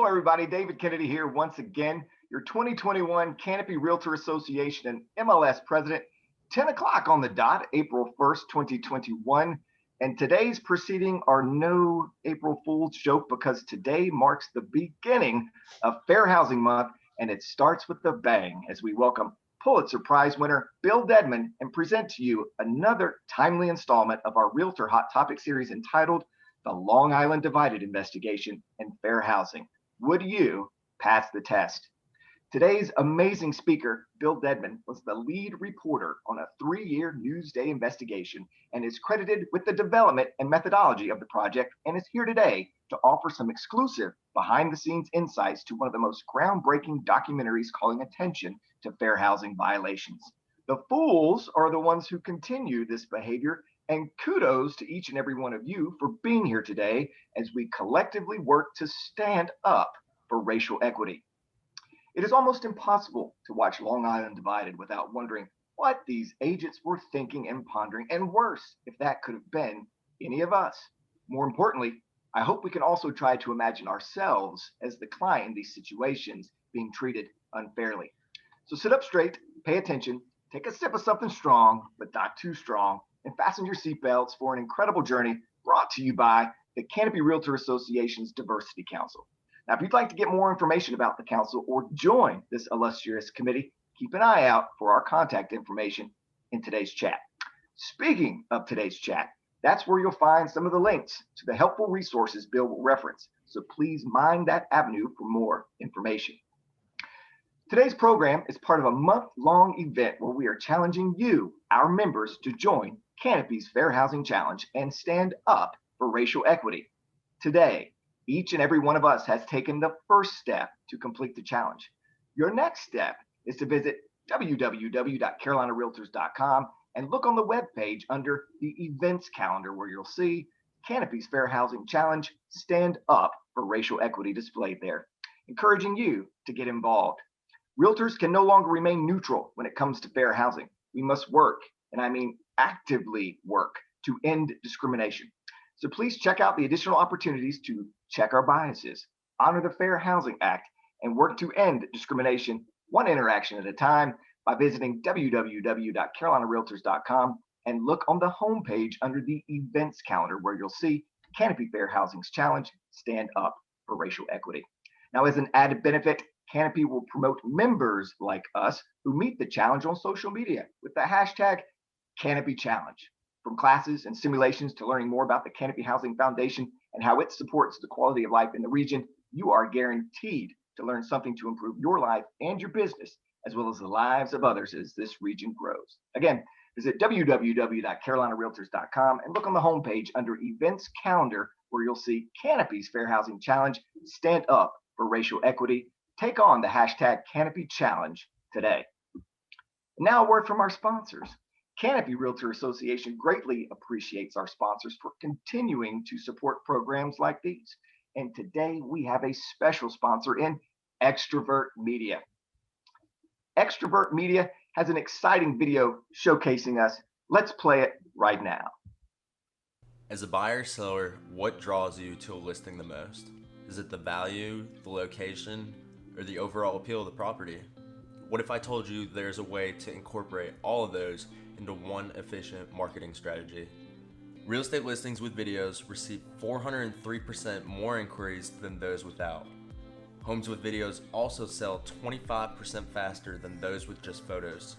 Hello, everybody. David Kennedy here once again, your 2021 Canopy Realtor Association and MLS president. 10 o'clock on the dot, April 1st, 2021. And today's proceeding are no April Fool's joke because today marks the beginning of Fair Housing Month, and it starts with a bang as we welcome Pulitzer Prize winner Bill Dedman and present to you another timely installment of our Realtor Hot Topic series entitled The Long Island Divided Investigation and Fair Housing. Would you pass the test? Today's amazing speaker, Bill Dedman, was the lead reporter on a 3-year Newsday investigation and is credited with the development and methodology of the project, and is here today to offer some exclusive behind-the-scenes insights to one of the most groundbreaking documentaries calling attention to fair housing violations. The fools are the ones who continue this behavior, and kudos to each and every one of you for being here today as we collectively work to stand up for racial equity. It is almost impossible to watch Long Island Divided without wondering what these agents were thinking and pondering, and worse, if that could have been any of us. More importantly, I hope we can also try to imagine ourselves as the client in these situations being treated unfairly. So sit up straight, pay attention, take a sip of something strong, but not too strong, and fasten your seatbelts for an incredible journey brought to you by the Canopy Realtor Association's Diversity Council. Now, if you'd like to get more information about the council or join this illustrious committee, keep an eye out for our contact information in today's chat. Speaking of today's chat, that's where you'll find some of the links to the helpful resources Bill will reference. So please mind that avenue for more information. Today's program is part of a month-long event where we are challenging you, our members, to join Canopy's Fair Housing Challenge and stand up for racial equity. Today, each and every one of us has taken the first step to complete the challenge. Your next step is to visit www.carolinarealtors.com and look on the webpage under the events calendar where you'll see Canopy's Fair Housing Challenge Stand Up for Racial Equity displayed there, encouraging you to get involved. Realtors can no longer remain neutral when it comes to fair housing. We must work, and I mean actively work, to end discrimination. So please check out the additional opportunities to check our biases, honor the Fair Housing Act, and work to end discrimination one interaction at a time by visiting www.carolinarealtors.com and look on the homepage under the events calendar where you'll see Canopy Fair Housing's Challenge Stand Up for Racial Equity. Now, as an added benefit, Canopy will promote members like us who meet the challenge on social media with the hashtag Canopy Challenge. From classes and simulations to learning more about the Canopy Housing Foundation and how it supports the quality of life in the region, you are guaranteed to learn something to improve your life and your business, as well as the lives of others as this region grows. Again, visit www.carolinarealtors.com and look on the homepage under Events Calendar where you'll see Canopy's Fair Housing Challenge Stand Up for Racial Equity. Take on the hashtag Canopy Challenge today. Now, a word from our sponsors. Canopy Realtor Association greatly appreciates our sponsors for continuing to support programs like these. And today we have a special sponsor in Extrovert Media. Extrovert Media has an exciting video showcasing us. Let's play it right now. As a buyer or seller, what draws you to a listing the most? Is it the value, the location, or the overall appeal of the property? What if I told you there's a way to incorporate all of those into one efficient marketing strategy? Real estate listings with videos receive 403% more inquiries than those without. Homes with videos also sell 25% faster than those with just photos.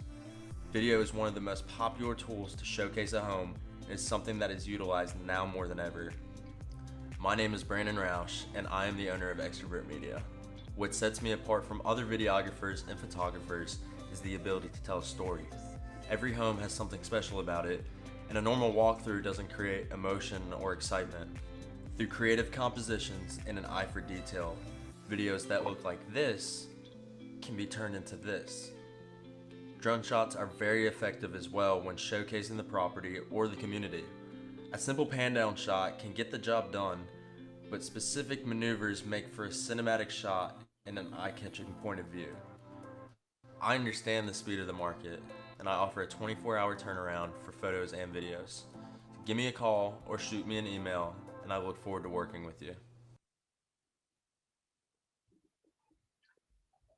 Video is one of the most popular tools to showcase a home and is something that is utilized now more than ever. My name is Brandon Roush and I am the owner of Extrovert Media. What sets me apart from other videographers and photographers is the ability to tell a story. Every home has something special about it, and a normal walkthrough doesn't create emotion or excitement. Through creative compositions and an eye for detail, videos that look like this can be turned into this. Drone shots are very effective as well when showcasing the property or the community. A simple pan-down shot can get the job done, but specific maneuvers make for a cinematic shot and an eye-catching point of view. I understand the speed of the market, and I offer a 24-hour turnaround for photos and videos. Give me a call or shoot me an email, and I look forward to working with you.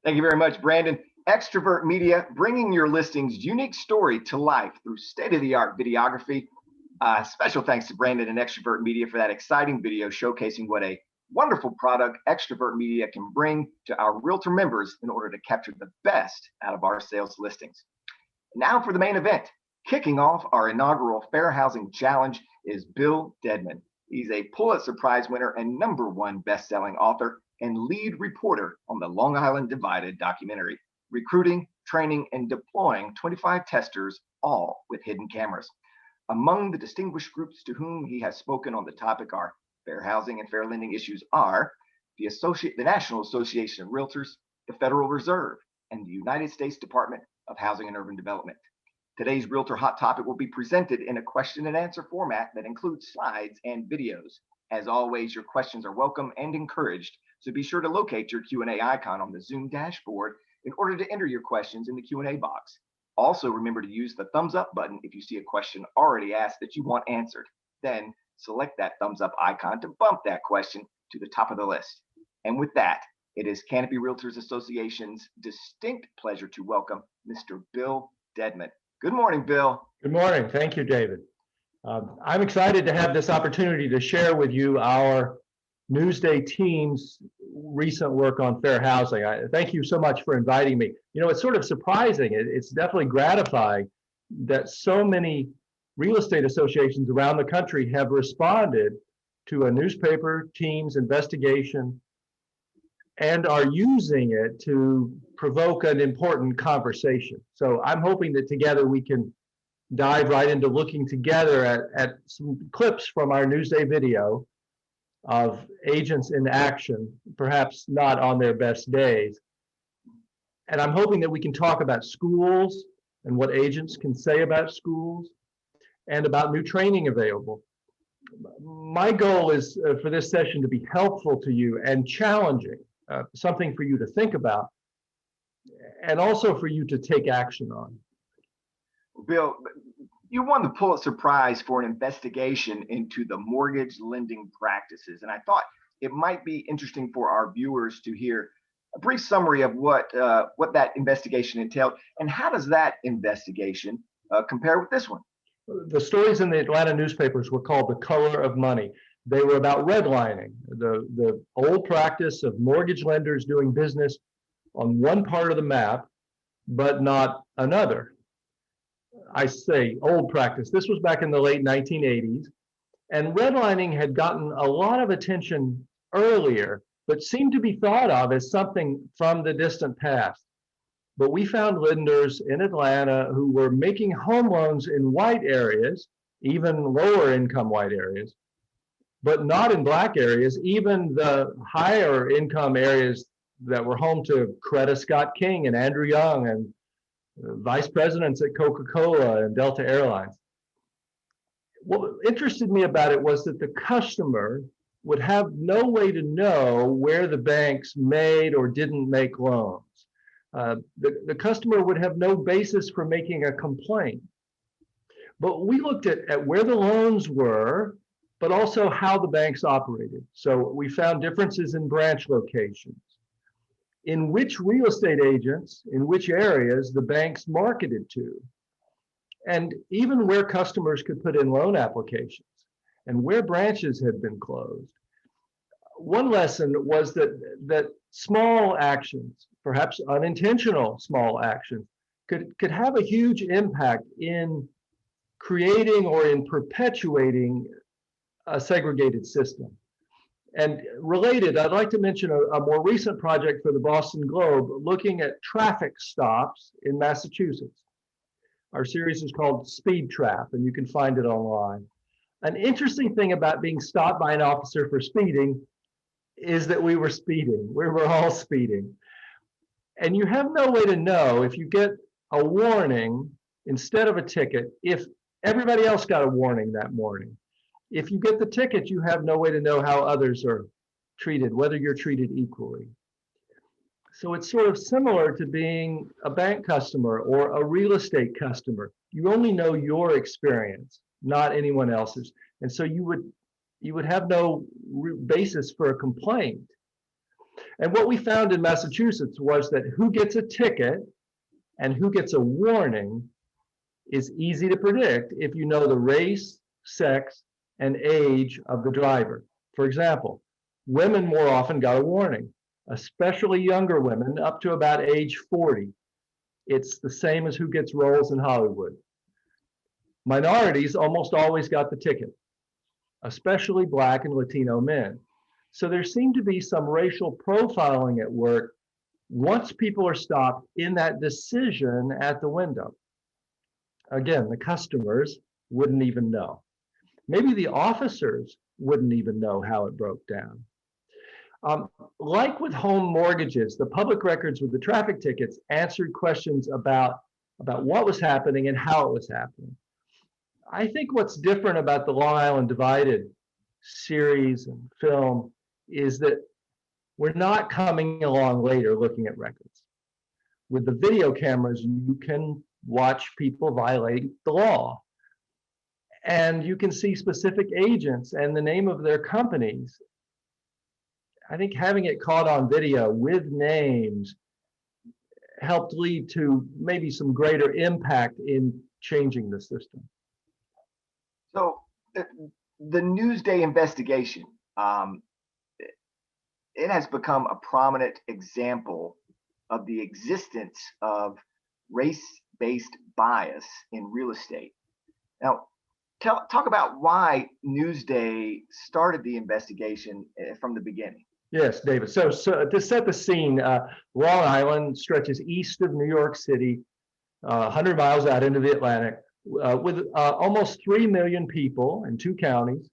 Thank you very much, Brandon. Extrovert Media, bringing your listing's unique story to life through state-of-the-art videography. Special thanks to Brandon and Extrovert Media for that exciting video showcasing what a wonderful product Extrovert Media can bring to our Realtor members in order to capture the best out of our sales listings. Now for the main event. Kicking off our inaugural Fair Housing Challenge is Bill Dedman. He's a Pulitzer Prize winner and #1 best-selling author and lead reporter on the Long Island Divided documentary, recruiting, training, and deploying 25 testers, all with hidden cameras. Among the distinguished groups to whom he has spoken on the topic are fair housing and fair lending issues are the National Association of Realtors, the Federal Reserve, and the United States Department of Housing and Urban Development. Today's Realtor Hot Topic will be presented in a question and answer format that includes slides and videos. As always, your questions are welcome and encouraged, so be sure to locate your Q&A icon on the Zoom dashboard in order to enter your questions in the Q&A box. Also, remember to use the thumbs up button if you see a question already asked that you want answered. Then select that thumbs up icon to bump that question to the top of the list. And with that, it is Canopy Realtors Association's distinct pleasure to welcome Mr. Bill Dedman. Good morning, Bill. Good morning. Thank you, David. I'm excited to have this opportunity to share with you our Newsday team's recent work on fair housing. Thank you so much for inviting me. You know, it's sort of surprising. It's definitely gratifying that so many real estate associations around the country have responded to a newspaper team's investigation and are using it to provoke an important conversation. So I'm hoping that together we can dive right into looking together at some clips from our Newsday video of agents in action, perhaps not on their best days. And I'm hoping that we can talk about schools and what agents can say about schools and about new training available. My goal is for this session to be helpful to you and challenging, something for you to think about, and also for you to take action on. Bill, you won the Pulitzer Prize for an investigation into the mortgage lending practices, and I thought it might be interesting for our viewers to hear a brief summary of what that investigation entailed, and how does that investigation compare with this one? The stories in the Atlanta newspapers were called The Color of Money. They were about redlining, the old practice of mortgage lenders doing business on one part of the map, but not another. I say old practice. This was back in the late 1980s, and redlining had gotten a lot of attention earlier, but seemed to be thought of as something from the distant past. But we found lenders in Atlanta who were making home loans in white areas, even lower income white areas, but not in black areas, even the higher income areas that were home to Coretta Scott King and Andrew Young and vice presidents at Coca-Cola and Delta Airlines. What interested me about it was that the customer would have no way to know where the banks made or didn't make loans. The customer would have no basis for making a complaint. But we looked at where the loans were, but also how the banks operated. So we found differences in branch locations, in which real estate agents, in which areas the banks marketed to, and even where customers could put in loan applications and where branches had been closed. One lesson was that small actions, perhaps unintentional small actions, could have a huge impact in creating or in perpetuating a segregated system. And related, I'd like to mention a more recent project for the Boston Globe looking at traffic stops in Massachusetts. Our series is called Speed Trap, and you can find it online. An interesting thing about being stopped by an officer for speeding is that we were speeding. We were all speeding. And you have no way to know if you get a warning instead of a ticket, if everybody else got a warning that morning. If you get the ticket, you have no way to know how others are treated, whether you're treated equally. So it's sort of similar to being a bank customer or a real estate customer. You only know your experience, not anyone else's. And so you would have no basis for a complaint. And what we found in Massachusetts was that who gets a ticket and who gets a warning is easy to predict if you know the race, sex, and age of the driver. For example, women more often got a warning, especially younger women up to about age 40. It's the same as who gets roles in Hollywood. Minorities almost always got the ticket, especially Black and Latino men. So there seemed to be some racial profiling at work once people are stopped in that decision at the window. Again, the customers wouldn't even know. Maybe the officers wouldn't even know how it broke down. Like with home mortgages, the public records with the traffic tickets answered questions about what was happening and how it was happening. I think what's different about the Long Island Divided series and film is that we're not coming along later looking at records. With the video cameras, you can watch people violate the law. And you can see specific agents and the name of their companies. I think having it caught on video with names helped lead to maybe some greater impact in changing the system. So the Newsday investigation, it has become a prominent example of the existence of race-based bias in real estate. Now, talk about why Newsday started the investigation from the beginning. Yes, David. So to set the scene, Long Island stretches east of New York City, 100 miles out into the Atlantic, with almost 3 million people in 2 counties.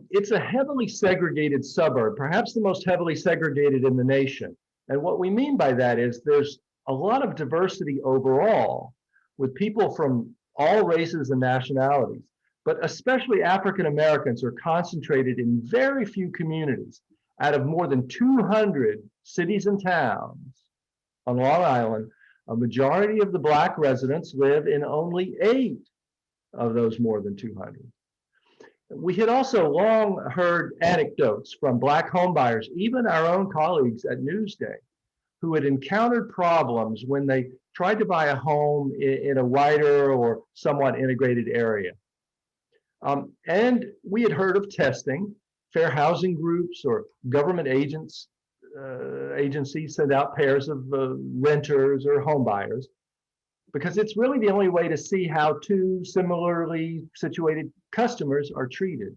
It's a heavily segregated suburb, perhaps the most heavily segregated in the nation. And what we mean by that is there's a lot of diversity overall, with people from all races and nationalities, but especially African Americans are concentrated in very few communities. Out of more than 200 cities and towns on Long Island, a majority of the Black residents live in only 8 of those more than 200. We had also long heard anecdotes from Black homebuyers, even our own colleagues at Newsday, who had encountered problems when they tried to buy a home in a wider or somewhat integrated area. And we had heard of testing. Fair housing groups or government agencies send out pairs of renters or home buyers, because it's really the only way to see how 2 similarly situated customers are treated.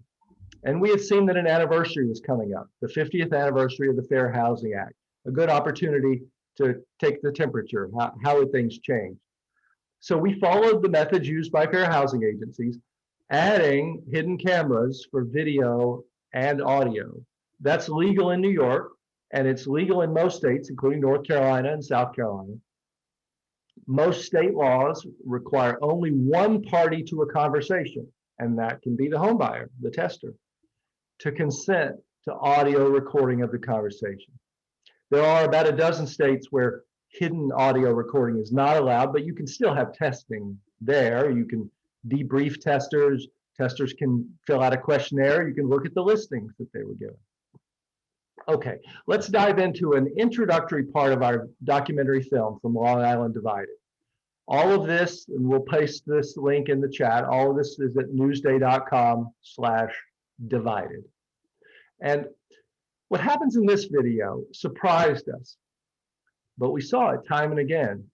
And we had seen that an anniversary was coming up, the 50th anniversary of the Fair Housing Act, a good opportunity to take the temperature, how had things changed. So we followed the methods used by fair housing agencies, adding hidden cameras for video and audio. That's legal in New York, and it's legal in most states, including North Carolina and South Carolina. Most state laws require only one party to a conversation, and that can be the home buyer, the tester, to consent to audio recording of the conversation. There are about a dozen states where hidden audio recording is not allowed, but you can still have testing there. You can debrief testers. Testers can fill out a questionnaire. You can look at the listings that they were given. Okay, let's dive into an introductory part of our documentary film from Long Island Divided. All of this, and we'll paste this link in the chat, all of this is at newsday.com/divided. And what happens in this video surprised us, but we saw it time and again.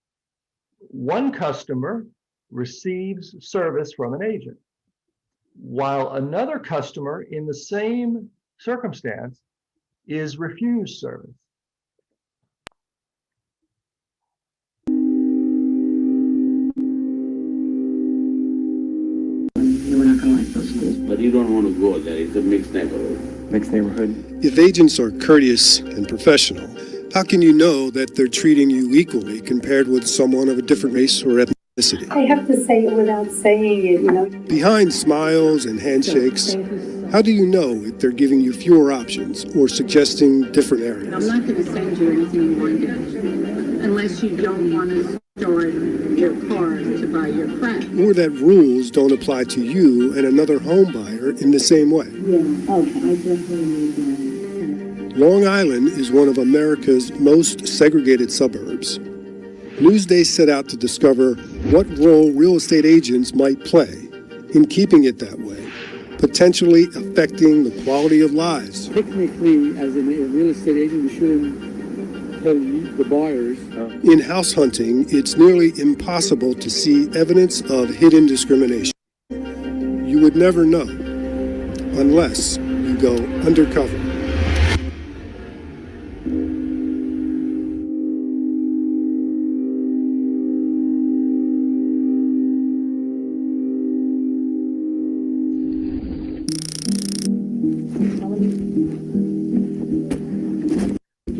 One customer receives service from an agent, while another customer in the same circumstance is refused service. We're not gonna like those schools. But you don't want to go there. It's a mixed neighborhood. Mixed neighborhood. If agents are courteous and professional, how can you know that they're treating you equally compared with someone of a different race or ethnicity? I have to say it without saying it, you know. Behind smiles and handshakes, how do you know if they're giving you fewer options or suggesting different areas? I'm not going to send you anything you want to do unless you don't want to store your car to buy your friend. Or that rules don't apply to you and another home buyer in the same way. Yeah, okay, I definitely need that. Long Island is one of America's most segregated suburbs. Newsday set out to discover what role real estate agents might play in keeping it that way, potentially affecting the quality of lives. Technically, as a real estate agent, we shouldn't tell the buyers. In house hunting, it's nearly impossible to see evidence of hidden discrimination. You would never know unless you go undercover.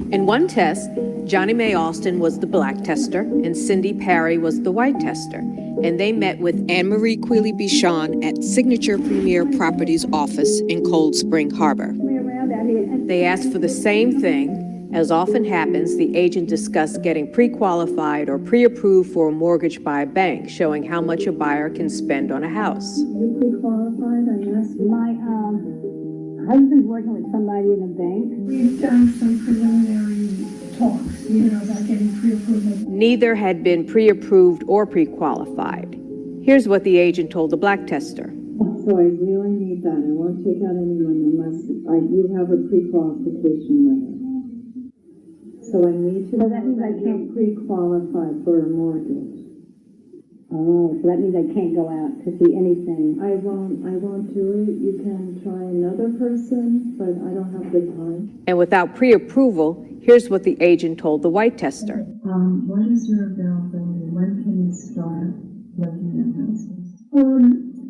In one test, Johnny Mae Alston was the black tester and Cindy Parry was the white tester. And they met with Anne-Marie Quealy-Bichon at Signature Premier Properties office in Cold Spring Harbor. They asked for the same thing. As often happens, the agent discussed getting pre-qualified or pre-approved for a mortgage by a bank, showing how much a buyer can spend on a house. You pre-qualified, I guess. My husband's working with somebody in a bank. We've done some preliminary talks, about getting pre-approval. Neither had been pre-approved or pre-qualified. Here's what the agent told the black tester. So I really need that. I won't take out anyone unless you have a pre-qualification letter. So I need to. So that means I can't pre-qualify for a mortgage. Oh, so that means I can't go out to see anything. I won't do it. You can try another person, but I don't have the time. And without pre-approval, here's what the agent told the white tester. What is your availability? When can you start looking at houses?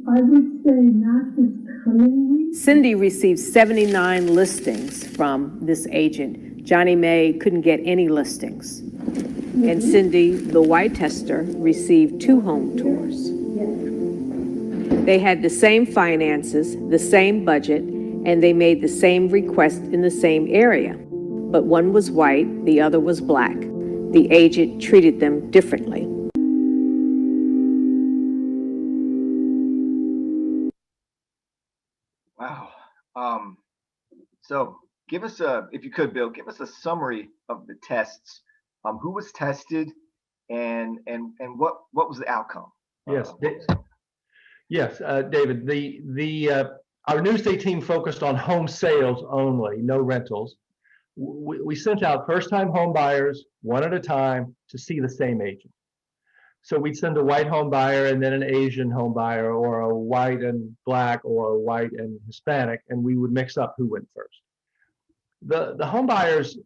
I would say not this coming week. Cindy received 79 listings from this agent. Johnny Mae couldn't get any listings. And Cindy, the white tester, received 2 home tours. They had the same finances, the same budget, and they made the same request in the same area. But one was white, the other was black. The agent treated them differently. Wow. So give us if you could, Bill, give us a summary of the tests. Who was tested, and what was the outcome? Yes, David. Our Newsday team focused on home sales only, no rentals. We sent out first-time home buyers one at a time to see the same agent. So we'd send a white home buyer and then an Asian home buyer, or a white and black, or a white and Hispanic, and we would mix up who went first. The home buyers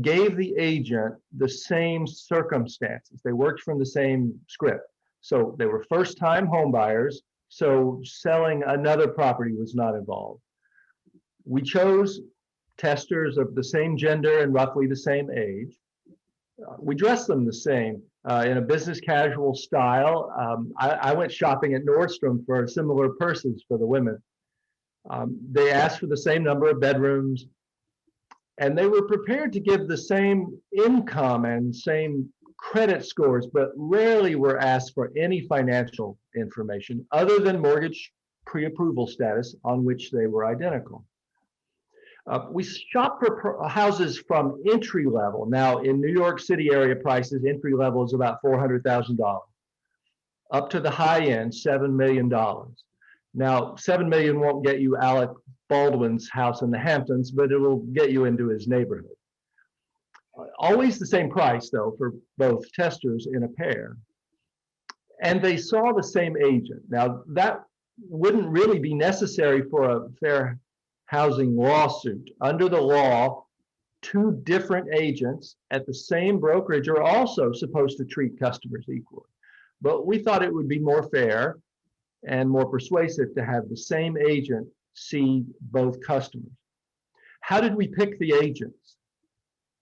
gave the agent the same circumstances. They worked from the same script. So they were first-time home buyers, so selling another property was not involved. We chose testers of the same gender and roughly the same age. We dressed them the same in a business casual style. I went shopping at Nordstrom for similar purses for the women. They asked for the same number of bedrooms, and they were prepared to give the same income and same credit scores, but rarely were asked for any financial information other than mortgage pre-approval status, on which they were identical. We shopped for houses from entry level. Now, in New York City area prices, entry level is about $400,000, up to the high end, $7 million. Now, $7 million won't get you Alec Baldwin's house in the Hamptons, but it will get you into his neighborhood. Always the same price, though, for both testers in a pair. And they saw the same agent. Now, that wouldn't really be necessary for a fair housing lawsuit. Under the law, 2 different agents at the same brokerage are also supposed to treat customers equally. But we thought it would be more fair and more persuasive to have the same agent see both customers. How did we pick the agents?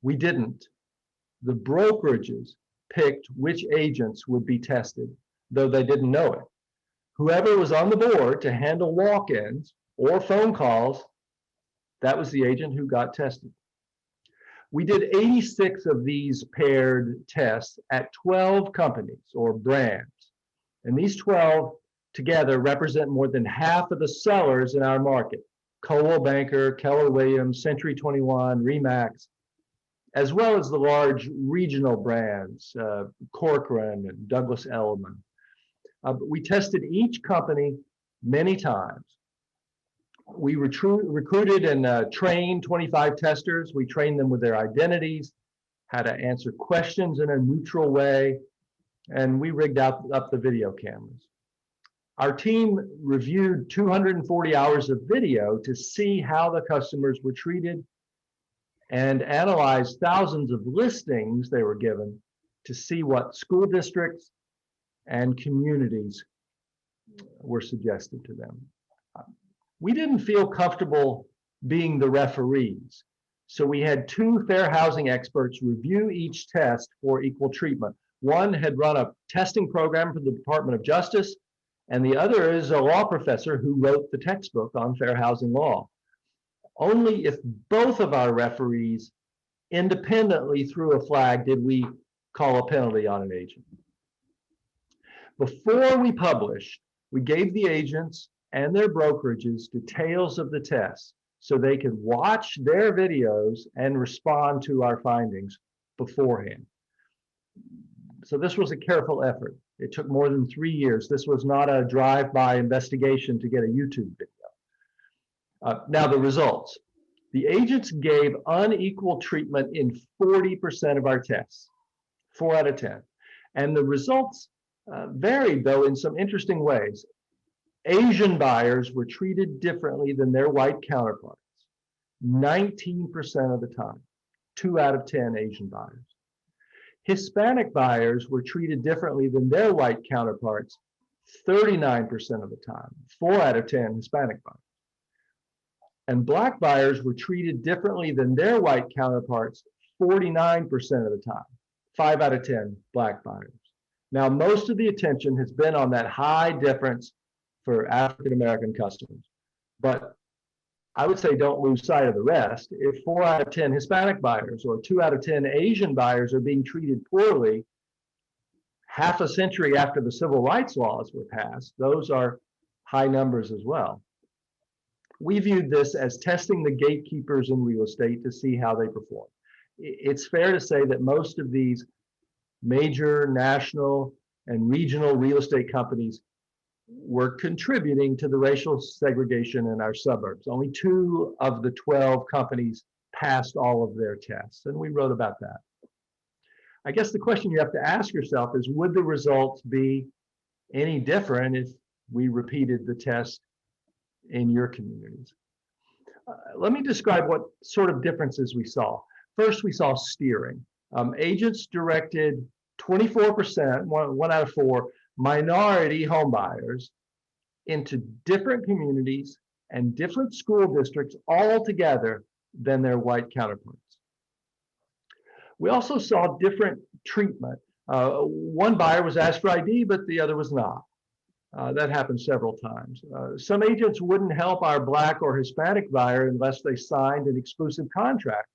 We didn't. The brokerages picked which agents would be tested, though they didn't know it. Whoever was on the board to handle walk-ins or phone calls, that was the agent who got tested. We did 86 of these paired tests at 12 companies or brands. And these 12 together represent more than half of the sellers in our market. Coldwell Banker, Keller Williams, Century 21, Remax, as well as the large regional brands, Corcoran and Douglas Elliman. We tested each company many times. We recruited and trained 25 testers. We trained them with their identities, how to answer questions in a neutral way, and we rigged up the video cameras. Our team reviewed 240 hours of video to see how the customers were treated and analyzed thousands of listings they were given to see what school districts and communities were suggested to them. We didn't feel comfortable being the referees, so we had two fair housing experts review each test for equal treatment. One had run a testing program for the Department of Justice, and the other is a law professor who wrote the textbook on fair housing law. Only if both of our referees independently threw a flag did we call a penalty on an agent. Before we published, we gave the agents and their brokerages details of the test so they could watch their videos and respond to our findings beforehand. So this was a careful effort. It took more than 3 years. This was not a drive-by investigation to get a YouTube video. Now the results. The agents gave unequal treatment in 40% of our tests, 4 out of 10. And the results varied, though, in some interesting ways. Asian buyers were treated differently than their white counterparts, 19% of the time, 2 out of 10 Asian buyers. Hispanic buyers were treated differently than their white counterparts, 39% of the time, 4 out of 10 Hispanic buyers. And Black buyers were treated differently than their white counterparts, 49% of the time, 5 out of 10 Black buyers. Now, most of the attention has been on that high difference for African-American customers, but I would say don't lose sight of the rest. If 4 out of 10 Hispanic buyers or 2 out of 10 Asian buyers are being treated poorly half a century after the civil rights laws were passed, those are high numbers as well. We viewed this as testing the gatekeepers in real estate to see how they perform. It's fair to say that most of these major national and regional real estate companies were contributing to the racial segregation in our suburbs. Only 2 of the 12 companies passed all of their tests, and we wrote about that. I guess the question you have to ask yourself is, would the results be any different if we repeated the test in your communities? Let me describe what sort of differences we saw. First, we saw steering. Agents directed 24%, 1 out of 4, minority home buyers into different communities and different school districts altogether than their white counterparts. We also saw different treatment. One buyer was asked for ID, but the other was not. That happened several times. Some agents wouldn't help our Black or Hispanic buyer unless they signed an exclusive contract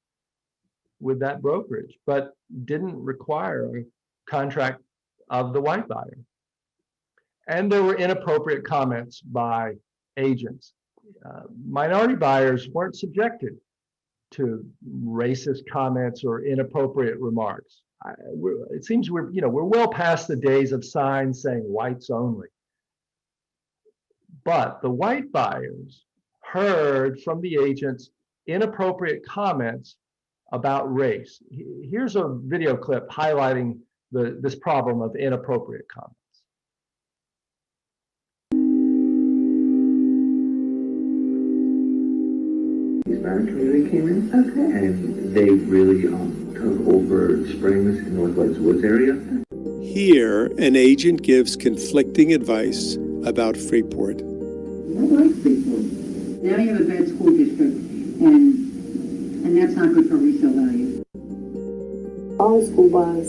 with that brokerage, but didn't require a contract of the white buyer. And there were inappropriate comments by agents. Minority buyers weren't subjected to racist comments or inappropriate remarks. It seems we're well past the days of signs saying whites only. But the white buyers heard from the agents inappropriate comments about race. Here's a video clip highlighting this problem of inappropriate comments. Hispanic community came in, and they really took over Springs and Northwest Woods area. Here, an agent gives conflicting advice about Freeport. I like Freeport. Now you have a bad school district, and that's not good for resale value. On the school bus,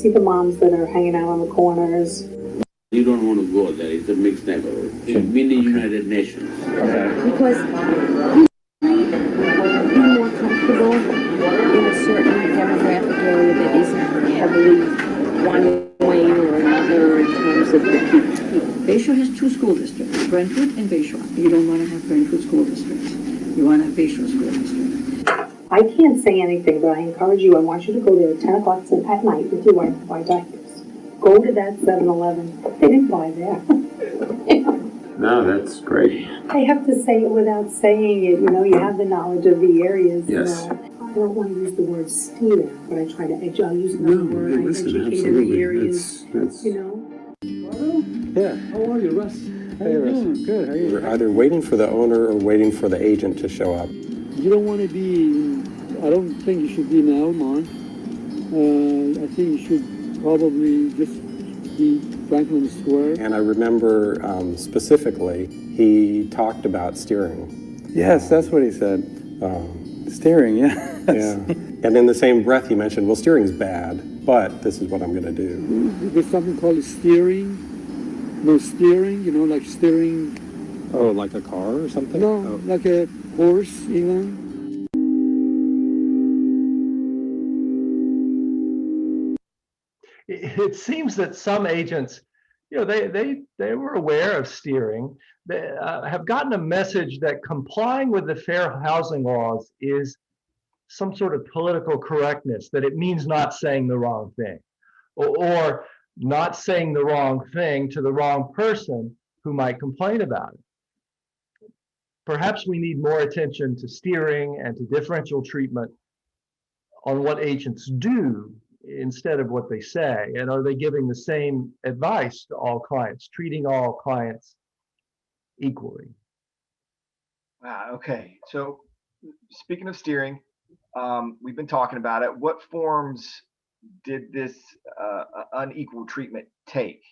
see the moms that are hanging out on the corners. You don't want to go there. It's a mixed neighborhood. It's been the United Nations. Because be more comfortable in a certain demographic area that isn't heavily one way or another in terms of the people. Bayshore has 2 school districts. Brentwood and Bayshore. You don't want to have Brentwood School District. You want to have Bayshore School District. I can't say anything, but I encourage you, I want you to go there at 10 o'clock at night with your white diapers. Go to that 7-Eleven. They didn't buy there. No, that's great. I have to say it without saying it, you have the knowledge of the areas, Yes. I don't want to use the word steer, but I try to, I'll use another word, I educate in the areas, Yeah. How are you, Russ? How you doing? Good. How are you? We're either waiting for the owner or waiting for the agent to show up. You don't want to be, I don't think you should be in Elmont. I think you should probably just be Franklin Square. And I remember specifically, he talked about steering. Yes, that's what he said. Steering, yeah. Yeah. And in the same breath, he mentioned, well, steering's bad, but this is what I'm going to do. There's something called steering. No steering, like steering. Oh, like a car or something? No, like a horse, even. It seems that some agents, they were aware of steering. They have gotten a message that complying with the fair housing laws is some sort of political correctness, that it means not saying the wrong thing, or not saying the wrong thing to the wrong person who might complain about it. Perhaps we need more attention to steering and to differential treatment on what agents do instead of what they say. And are they giving the same advice to all clients, treating all clients equally? Okay, so speaking of steering, we've been talking about it. What forms did this unequal treatment take?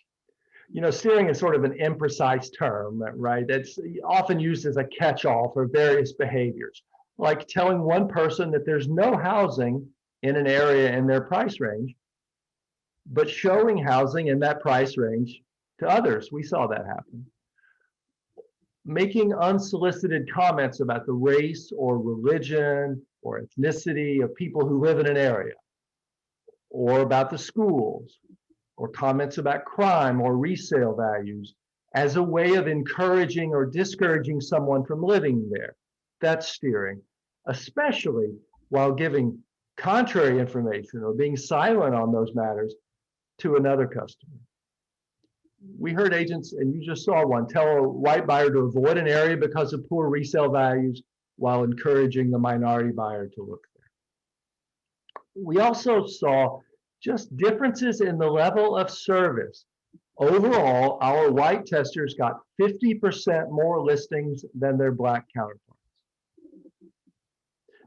Steering is sort of an imprecise term, right? It's often used as a catch-all for various behaviors, like telling one person that there's no housing in an area in their price range, but showing housing in that price range to others. We saw that happen. Making unsolicited comments about the race or religion or ethnicity of people who live in an area, or about the schools, or comments about crime or resale values as a way of encouraging or discouraging someone from living there. That's steering, especially while giving contrary information or being silent on those matters to another customer. We heard agents, and you just saw one, tell a white buyer to avoid an area because of poor resale values while encouraging the minority buyer to look there. We also saw just differences in the level of service. Overall, our white testers got 50% more listings than their black counterparts.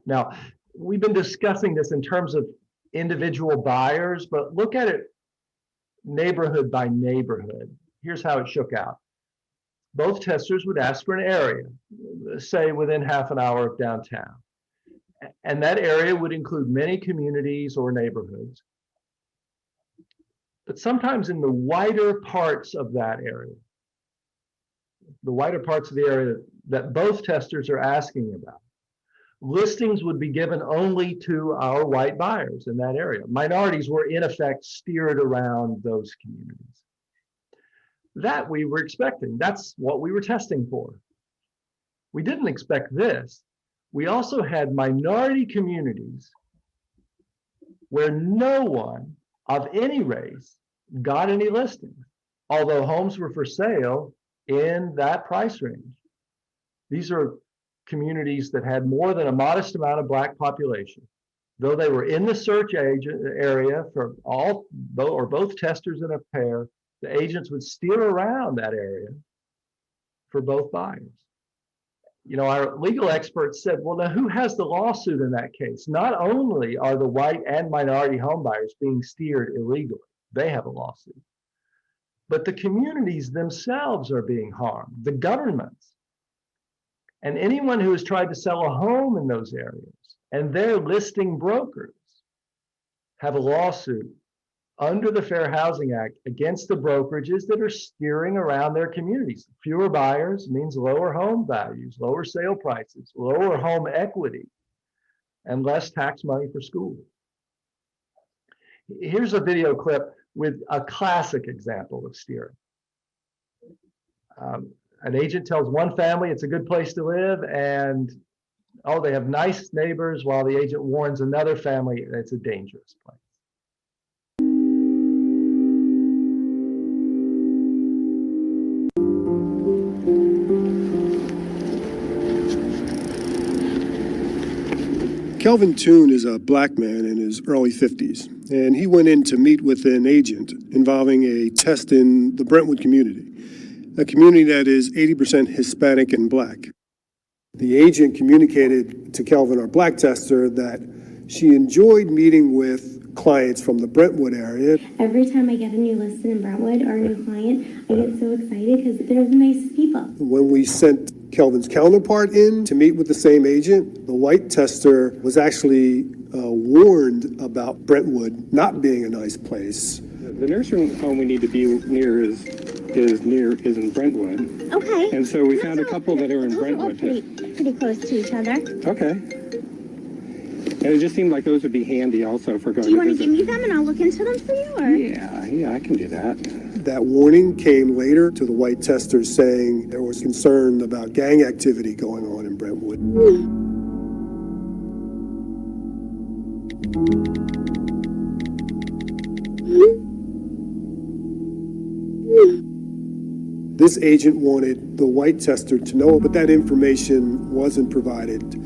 Now, we've been discussing this in terms of individual buyers, but look at it neighborhood by neighborhood. Here's how it shook out. Both testers would ask for an area, say within half an hour of downtown. And that area would include many communities or neighborhoods. But sometimes in the wider parts of that area, the wider parts of the area that both testers are asking about, listings would be given only to our white buyers in that area. Minorities were in effect steered around those communities. That we were expecting. That's what we were testing for. We didn't expect this. We also had minority communities where no one of any race got any listings, although homes were for sale in that price range. These are communities that had more than a modest amount of black population. Though they were in the search area for all or both testers in a pair, the agents would steer around that area for both buyers. Our legal experts said, well, now who has the lawsuit in that case? Not only are the white and minority home buyers being steered illegally, they have a lawsuit, but the communities themselves are being harmed, the governments, and anyone who has tried to sell a home in those areas, and their listing brokers have a lawsuit under the Fair Housing Act against the brokerages that are steering around their communities. Fewer buyers means lower home values, lower sale prices, lower home equity, and less tax money for schools. Here's a video clip with a classic example of steering. An agent tells one family it's a good place to live, and oh, they have nice neighbors, while the agent warns another family it's a dangerous place. Kelvin Toon is a black man in his early 50s, and he went in to meet with an agent involving a test in the Brentwood community, a community that is 80% Hispanic and black. The agent communicated to Kelvin, our black tester, that she enjoyed meeting with clients from the Brentwood area. Every time I get a new listing in Brentwood or a new client, I get so excited because they're the nicest people. When we sent Kelvin's counterpart in to meet with the same agent, the white tester was actually warned about Brentwood not being a nice place. The nursing home we need to be near is in Brentwood. Okay. And so we found a couple that are in Brentwood. Pretty close to each other. Okay. And it just seemed like those would be handy also for going to visit. Do you want to give me them and I'll look into them for you? Or? Yeah, I can do that. That warning came later to the white testers, saying there was concern about gang activity going on in Brentwood. This agent wanted the white tester to know, but that information wasn't provided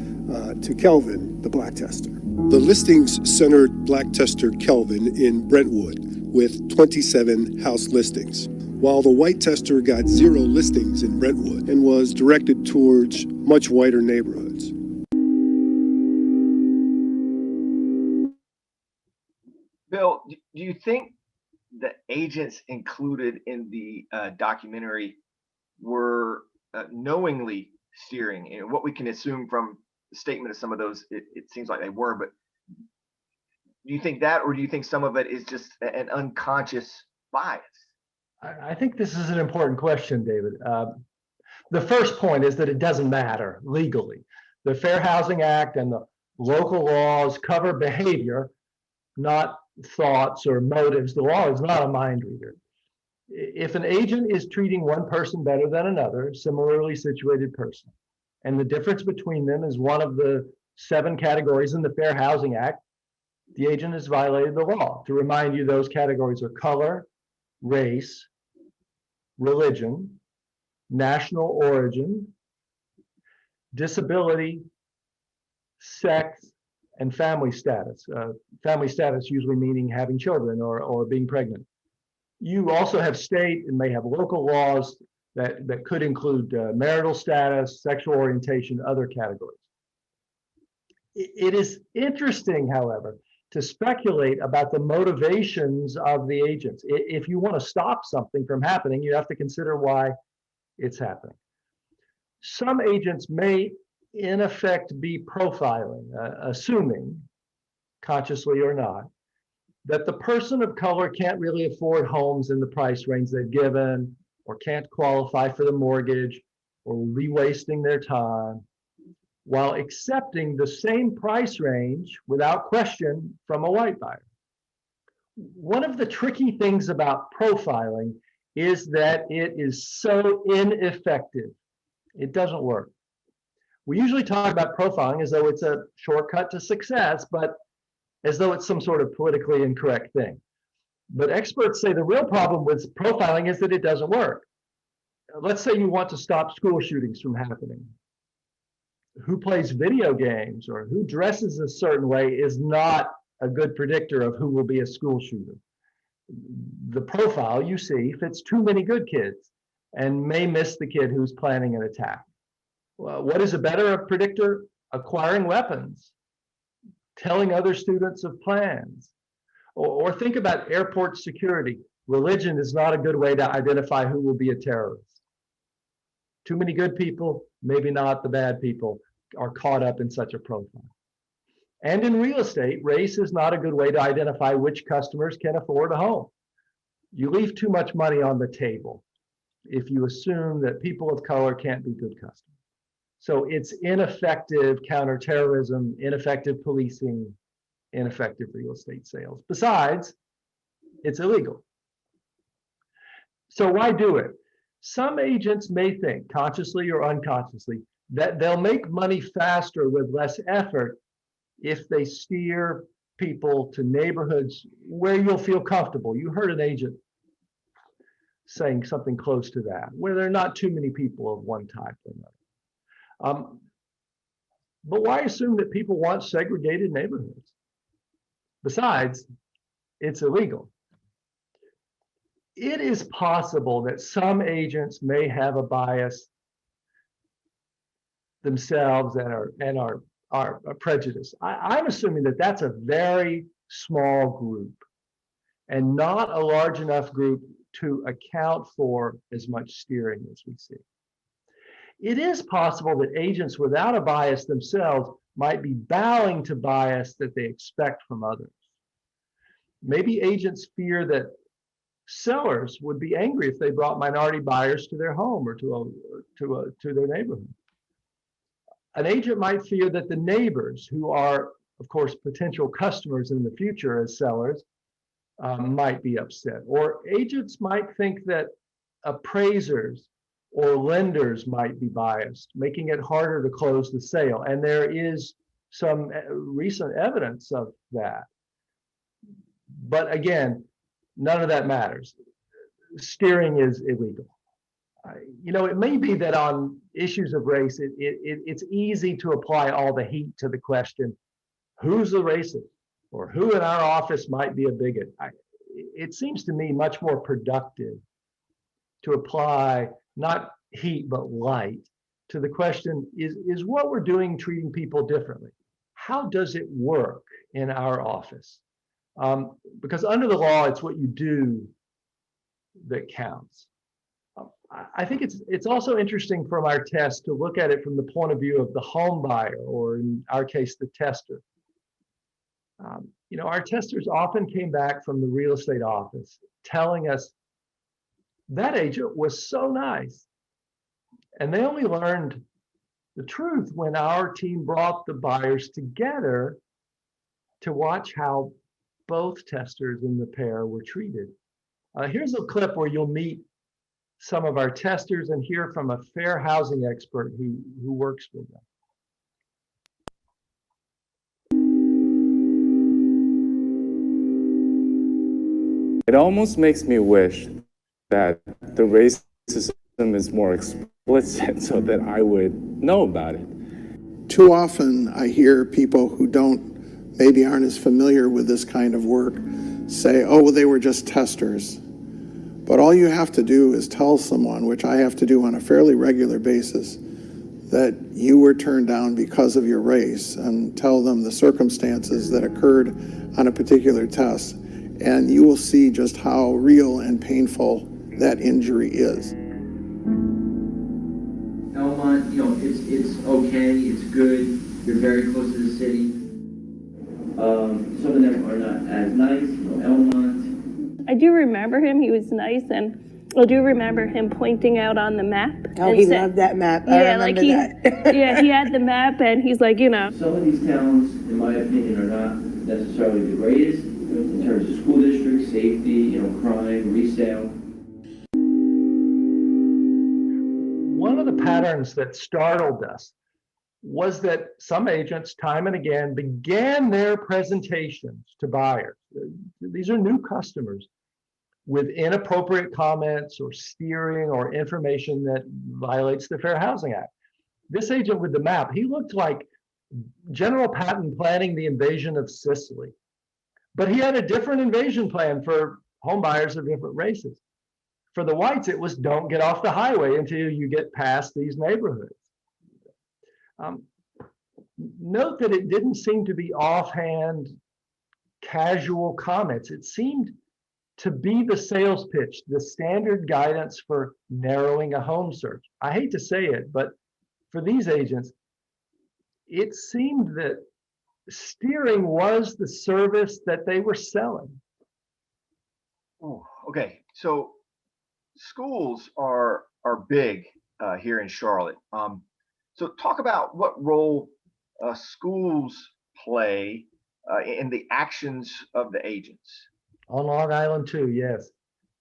to Kelvin, the black tester. The listings centered black tester Kelvin in Brentwood with 27 house listings, while the white tester got 0 listings in Brentwood and was directed towards much whiter neighborhoods. Bill, do you think the agents included in the documentary were knowingly steering? And what we can assume from the statement of some of those, it seems like they were, but do you think that, or do you think some of it is just an unconscious bias? I think this is an important question, David. The first point is that it doesn't matter legally. The Fair Housing Act and the local laws cover behavior, not thoughts or motives. The law is not a mind reader. If an agent is treating one person better than another, similarly situated person, and the difference between them is one of the 7 categories in the Fair Housing Act, the agent has violated the law. To remind you, those categories are color, race, religion, national origin, disability, sex, and family status. Family status usually meaning having children or being pregnant. You also have state and may have local laws that could include marital status, sexual orientation, other categories. It is interesting, however, to speculate about the motivations of the agents. If you want to stop something from happening, you have to consider why it's happening. Some agents may, in effect, be profiling, assuming, consciously or not, that the person of color can't really afford homes in the price range they've given, or can't qualify for the mortgage, or will be wasting their time, while accepting the same price range without question from a white buyer. One of the tricky things about profiling is that it is so ineffective. It doesn't work. We usually talk about profiling as though it's a shortcut to success, but as though it's some sort of politically incorrect thing. But experts say the real problem with profiling is that it doesn't work. Let's say you want to stop school shootings from happening. Who plays video games or who dresses a certain way is not a good predictor of who will be a school shooter. The profile you see fits too many good kids and may miss the kid who's planning an attack. Well, what is a better predictor? Acquiring weapons, telling other students of plans, or think about airport security. Religion is not a good way to identify who will be a terrorist. Too many good people, maybe not the bad people, are caught up in such a profile. And in real estate, race is not a good way to identify which customers can afford a home. You leave too much money on the table if you assume that people of color can't be good customers. So it's ineffective counterterrorism, ineffective policing, ineffective real estate sales. Besides, it's illegal. So why do it? Some agents may think, consciously or unconsciously, that they'll make money faster with less effort if they steer people to neighborhoods where you'll feel comfortable. You heard an agent saying something close to that, where there are not too many people of one type or another. But why assume that people want segregated neighborhoods? Besides, it's illegal. It is possible that some agents may have a bias themselves and are prejudiced. I'm assuming that that's a very small group and not a large enough group to account for as much steering as we see. It is possible that agents without a bias themselves might be bowing to bias that they expect from others. Maybe agents fear that sellers would be angry if they brought minority buyers to their home or to their neighborhood. An agent might fear that the neighbors, who are, of course, potential customers in the future as sellers, might be upset. Or agents might think that appraisers or lenders might be biased, making it harder to close the sale. And there is some recent evidence of that. But again, none of that matters. Steering is illegal. It may be that on issues of race, it's easy to apply all the heat to the question, who's the racist? Or who in our office might be a bigot? It seems to me much more productive to apply not heat, but light to the question, is what we're doing treating people differently? How does it work in our office? Because under the law, it's what you do that counts. I think it's also interesting from our test to look at it from the point of view of the home buyer, or in our case, the tester. Our testers often came back from the real estate office telling us that agent was so nice. And they only learned the truth when our team brought the buyers together to watch how both testers in the pair were treated. Here's a clip where you'll meet some of our testers and hear from a fair housing expert who works with them. It almost makes me wish that the racism is more explicit so that I would know about it. Too often I hear people who maybe aren't as familiar with this kind of work say, oh, well, they were just testers. But all you have to do is tell someone, which I have to do on a fairly regular basis, that you were turned down because of your race, and tell them the circumstances that occurred on a particular test. And you will see just how real and painful that injury is. Elmont, it's okay, it's good, you're very close to the city. Some of them are not as nice, Elmont. I do remember him, he was nice, and I do remember him pointing out on the map. Oh, he loved that map. I remember that. Yeah, he had the map, and he's like, Some of these towns, in my opinion, are not necessarily the greatest in terms of school districts, safety, crime, resale. One of the patterns that startled us was that some agents, time and again, began their presentations to buyers. These are new customers, with inappropriate comments or steering or information that violates the Fair Housing Act. This agent with the map, he looked like General Patton planning the invasion of Sicily. But he had a different invasion plan for home buyers of different races. For the whites, it was don't get off the highway until you get past these neighborhoods. Note that it didn't seem to be offhand, casual comments. It seemed to be the sales pitch, the standard guidance for narrowing a home search. I hate to say it, but for these agents, it seemed that steering was the service that they were selling. Oh, okay. So schools are big here in Charlotte. So talk about what role schools play in the actions of the agents. On Long Island too, yes.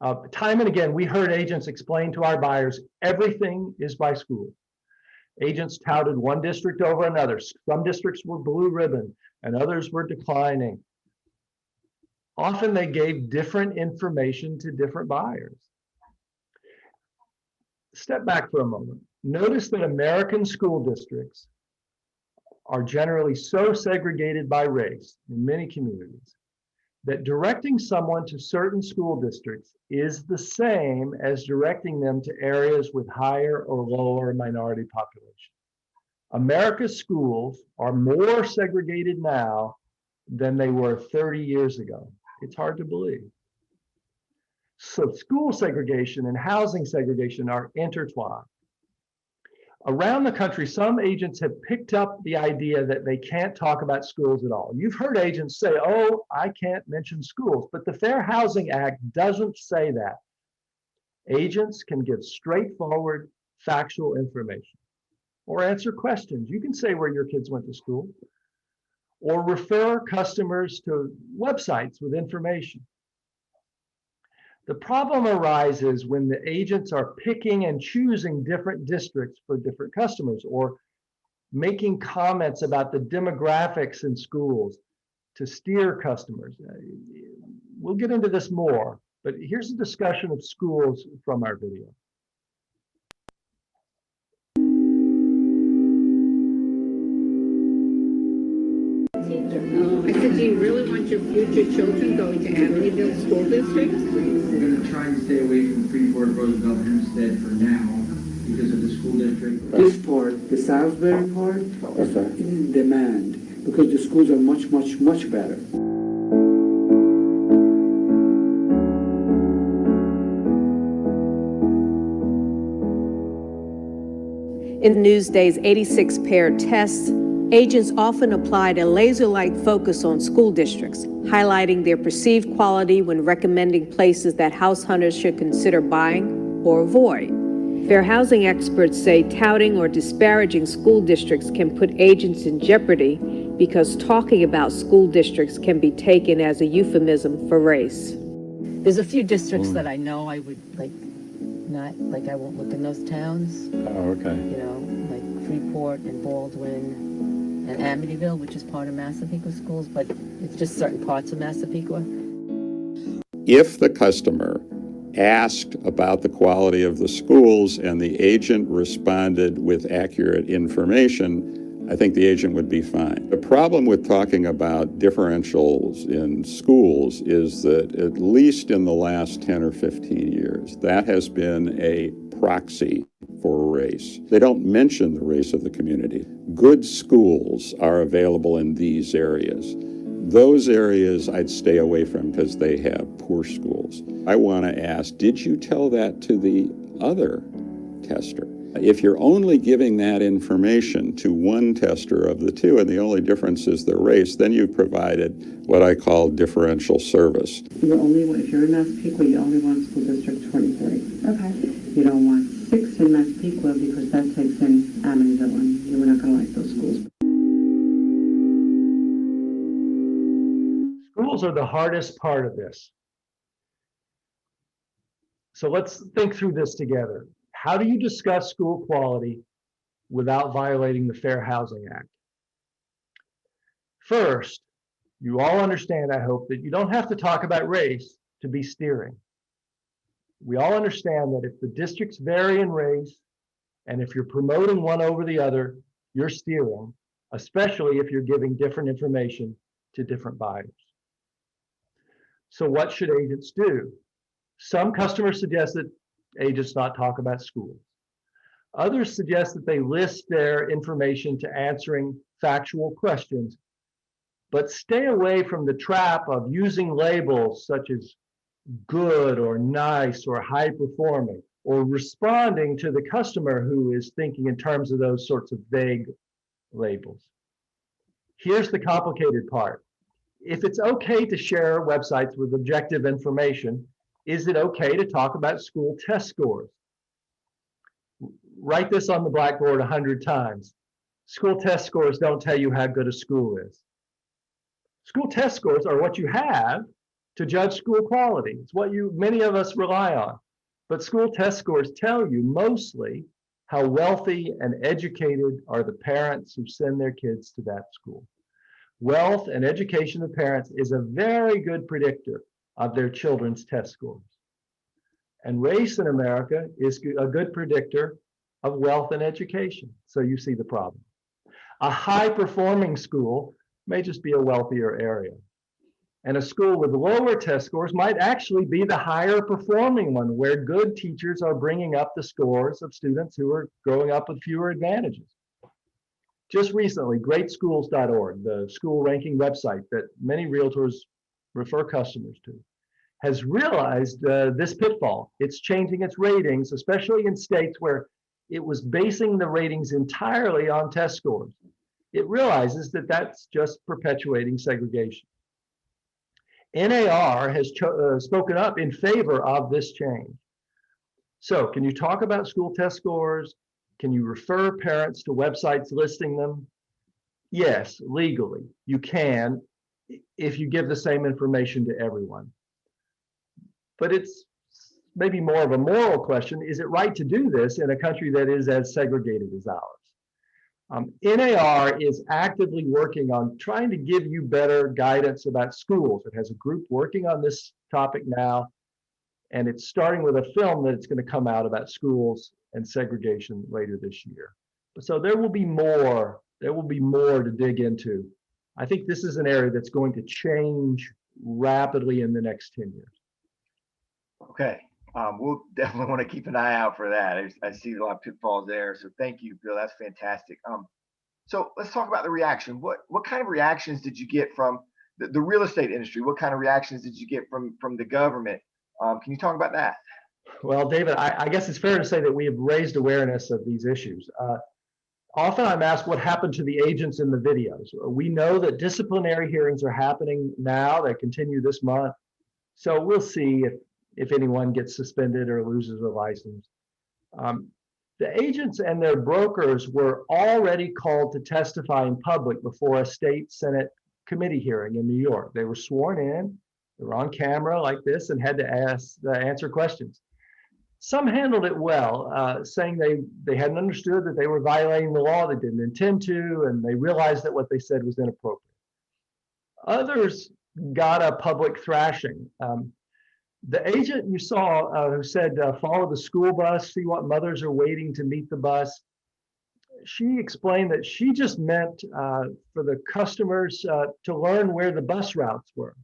Time and again, we heard agents explain to our buyers, everything is by school. Agents touted one district over another. Some districts were blue ribbon and others were declining. Often they gave different information to different buyers. Step back for a moment. Notice that American school districts are generally so segregated by race in many communities that directing someone to certain school districts is the same as directing them to areas with higher or lower minority population. America's schools are more segregated now than they were 30 years ago. It's hard to believe. So school segregation and housing segregation are intertwined. Around the country, some agents have picked up the idea that they can't talk about schools at all. You've heard agents say, oh, I can't mention schools, but the Fair Housing Act doesn't say that. Agents can give straightforward, factual information or answer questions. You can say where your kids went to school or refer customers to websites with information. The problem arises when the agents are picking and choosing different districts for different customers or making comments about the demographics in schools to steer customers. We'll get into this more, but here's a discussion of schools from our video. I said, do you really want your future children going to Amityville School District? We're going to try and stay away from Freeport, Roosevelt, Hempstead for now because of the school district. This part, the Salisbury part, is in demand because the schools are much, much, much better. In Newsday's 86-pair tests, agents often applied a laser-like focus on school districts, highlighting their perceived quality when recommending places that house hunters should consider buying or avoid. Fair housing experts say touting or disparaging school districts can put agents in jeopardy because talking about school districts can be taken as a euphemism for race. There's a few districts that I know I would I won't look in those towns. Oh, okay. You know, like Freeport and Baldwin and Amityville, which is part of Massapequa schools, but it's just certain parts of Massapequa. If the customer asked about the quality of the schools and the agent responded with accurate information, I think the agent would be fine. The problem with talking about differentials in schools is that at least in the last 10 or 15 years, that has been a proxy for race. They don't mention the race of the community. Good schools are available in these areas. Those areas I'd stay away from because they have poor schools. I want to ask, did you tell that to the other tester? If you're only giving that information to one tester of the two, and the only difference is the race, then you've provided what I call differential service. If you're in Massapequa, you only want school district 23. Okay. You don't want 6 in Massapequa because that takes in Amityville, and you're not going to like those schools. Schools are the hardest part of this. So let's think through this together. How do you discuss school quality without violating the Fair Housing Act? First, you all understand, I hope, that you don't have to talk about race to be steering. We all understand that if the districts vary in race, and if you're promoting one over the other, you're steering, especially if you're giving different information to different buyers. So what should agents do? Some customers suggest that agents not talk about schools. Others suggest that they list their information to answering factual questions, but stay away from the trap of using labels such as good or nice or high performing, or responding to the customer who is thinking in terms of those sorts of vague labels. Here's the complicated part. If it's okay to share websites with objective information, is it okay to talk about school test scores? Write this on the blackboard 100 times. School test scores don't tell you how good a school is. School test scores are what you have to judge school quality. It's what many of us rely on. But school test scores tell you mostly how wealthy and educated are the parents who send their kids to that school. Wealth and education of parents is a very good predictor of their children's test scores. And race in America is a good predictor of wealth and education. So you see the problem. A high-performing school may just be a wealthier area. And a school with lower test scores might actually be the higher performing one, where good teachers are bringing up the scores of students who are growing up with fewer advantages. Just recently, greatschools.org, the school ranking website that many realtors refer customers to, has realized this pitfall. It's changing its ratings, especially in states where it was basing the ratings entirely on test scores. It realizes that that's just perpetuating segregation. NAR has spoken up in favor of this change. So, can you talk about school test scores? Can you refer parents to websites listing them? Yes, legally, you can if you give the same information to everyone. But it's maybe more of a moral question. Is it right to do this in a country that is as segregated as ours? NAR is actively working on trying to give you better guidance about schools. It has a group working on this topic now, and it's starting with a film that it's going to come out about schools and segregation later this year. So there will be more to dig into. I think this is an area that's going to change rapidly in the next 10 years. Okay, we'll definitely want to keep an eye out for that. I see a lot of pitfalls there. So thank you, Bill. That's fantastic. So let's talk about the reaction. What kind of reactions did you get from the real estate industry? What kind of reactions did you get from the government? Can you talk about that? Well, David, I guess it's fair to say that we have raised awareness of these issues. Often I'm asked what happened to the agents in the videos. We know that disciplinary hearings are happening now. They continue this month. So we'll see if anyone gets suspended or loses a license. The agents and their brokers were already called to testify in public before a state Senate committee hearing in New York. They were sworn in, they were on camera like this, and had to answer questions. Some handled it well, saying they hadn't understood that they were violating the law, they didn't intend to, and they realized that what they said was inappropriate. Others got a public thrashing. The agent you saw who said, follow the school bus, see what mothers are waiting to meet the bus, she explained that she just meant for the customers to learn where the bus routes were.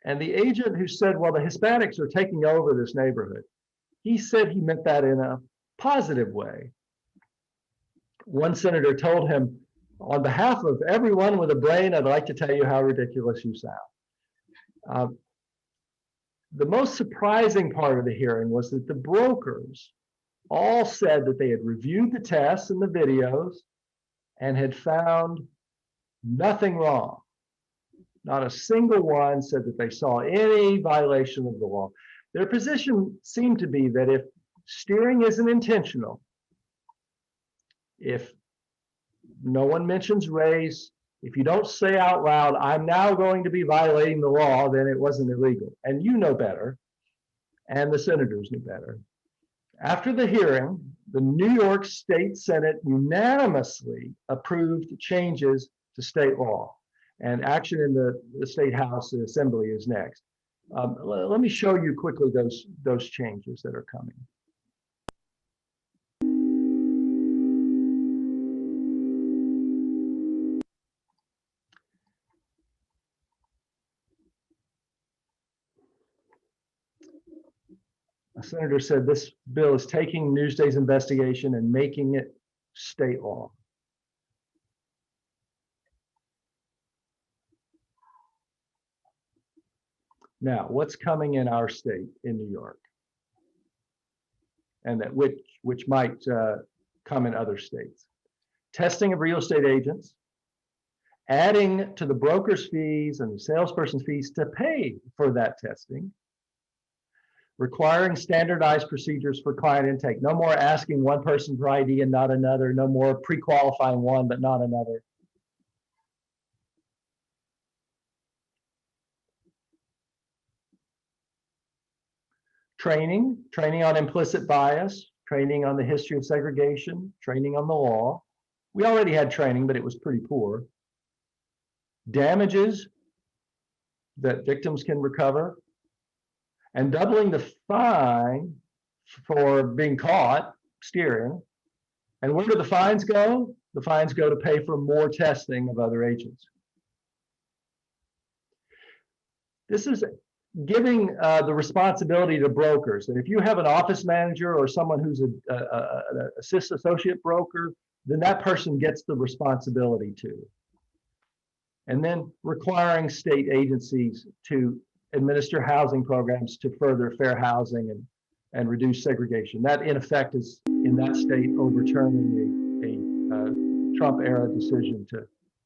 And the agent who said, well, the Hispanics are taking over this neighborhood, he said he meant that in a positive way. One senator told him, on behalf of everyone with a brain, I'd like to tell you how ridiculous you sound. The most surprising part of the hearing was that the brokers all said that they had reviewed the tests and the videos and had found nothing wrong. Not a single one said that they saw any violation of the law. Their position seemed to be that if steering isn't intentional, if no one mentions race, if you don't say out loud, I'm now going to be violating the law, then it wasn't illegal. And you know better, and the senators knew better. After the hearing, the New York State Senate unanimously approved changes to state law. And action in the State House Assembly is next. Let me show you quickly those changes that are coming. A senator said this bill is taking Newsday's investigation and making it state law. Now, what's coming in our state in New York? And that which might come in other states. Testing of real estate agents, adding to the broker's fees and the salesperson's fees to pay for that testing, requiring standardized procedures for client intake. No more asking one person for ID and not another. No more pre-qualifying one but not another. training on implicit bias, training on the history of segregation, training on the law. We already had training, but it was pretty poor. Damages that victims can recover, and doubling the fine for being caught steering. And where do the fines go? The fines go to pay for more testing of other agents. This is giving the responsibility to brokers. And if you have an office manager or someone who's an associate broker, then that person gets the responsibility too. And then requiring state agencies to administer housing programs to further fair housing and reduce segregation. That, in effect, is in that state overturning a Trump-era decision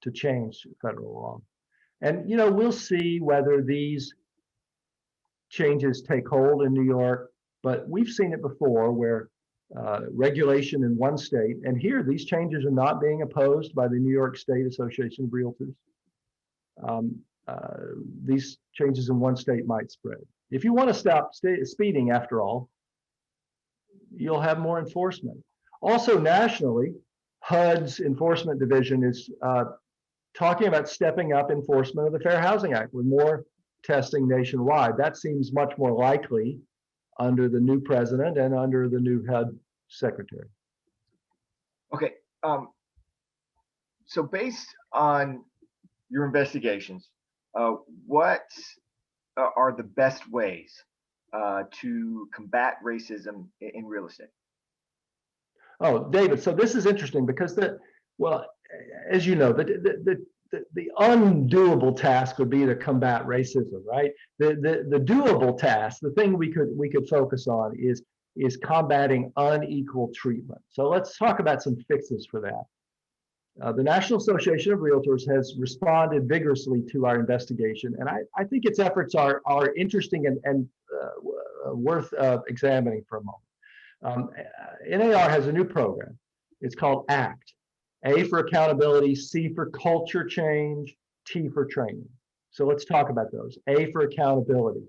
to change federal law. And we'll see whether these changes take hold in New York, but we've seen it before where regulation in one state, and here these changes are not being opposed by the New York State Association of Realtors. These changes in one state might spread. If you want to stop speeding, after all, you'll have more enforcement. Also nationally, HUD's enforcement division is talking about stepping up enforcement of the Fair Housing Act with more testing nationwide. That seems much more likely under the new president and under the new HUD secretary. Okay, so based on your investigations, what are the best ways to combat racism in real estate? Oh, David, so this is interesting because as you know, the undoable task would be to combat racism, right? The doable task, the thing we could focus on is combating unequal treatment. So let's talk about some fixes for that. The National Association of Realtors has responded vigorously to our investigation, and I think its efforts are interesting and worth examining for a moment. NAR has a new program. It's called ACT. A for accountability, C for culture change, T for training. So let's talk about those. A for accountability.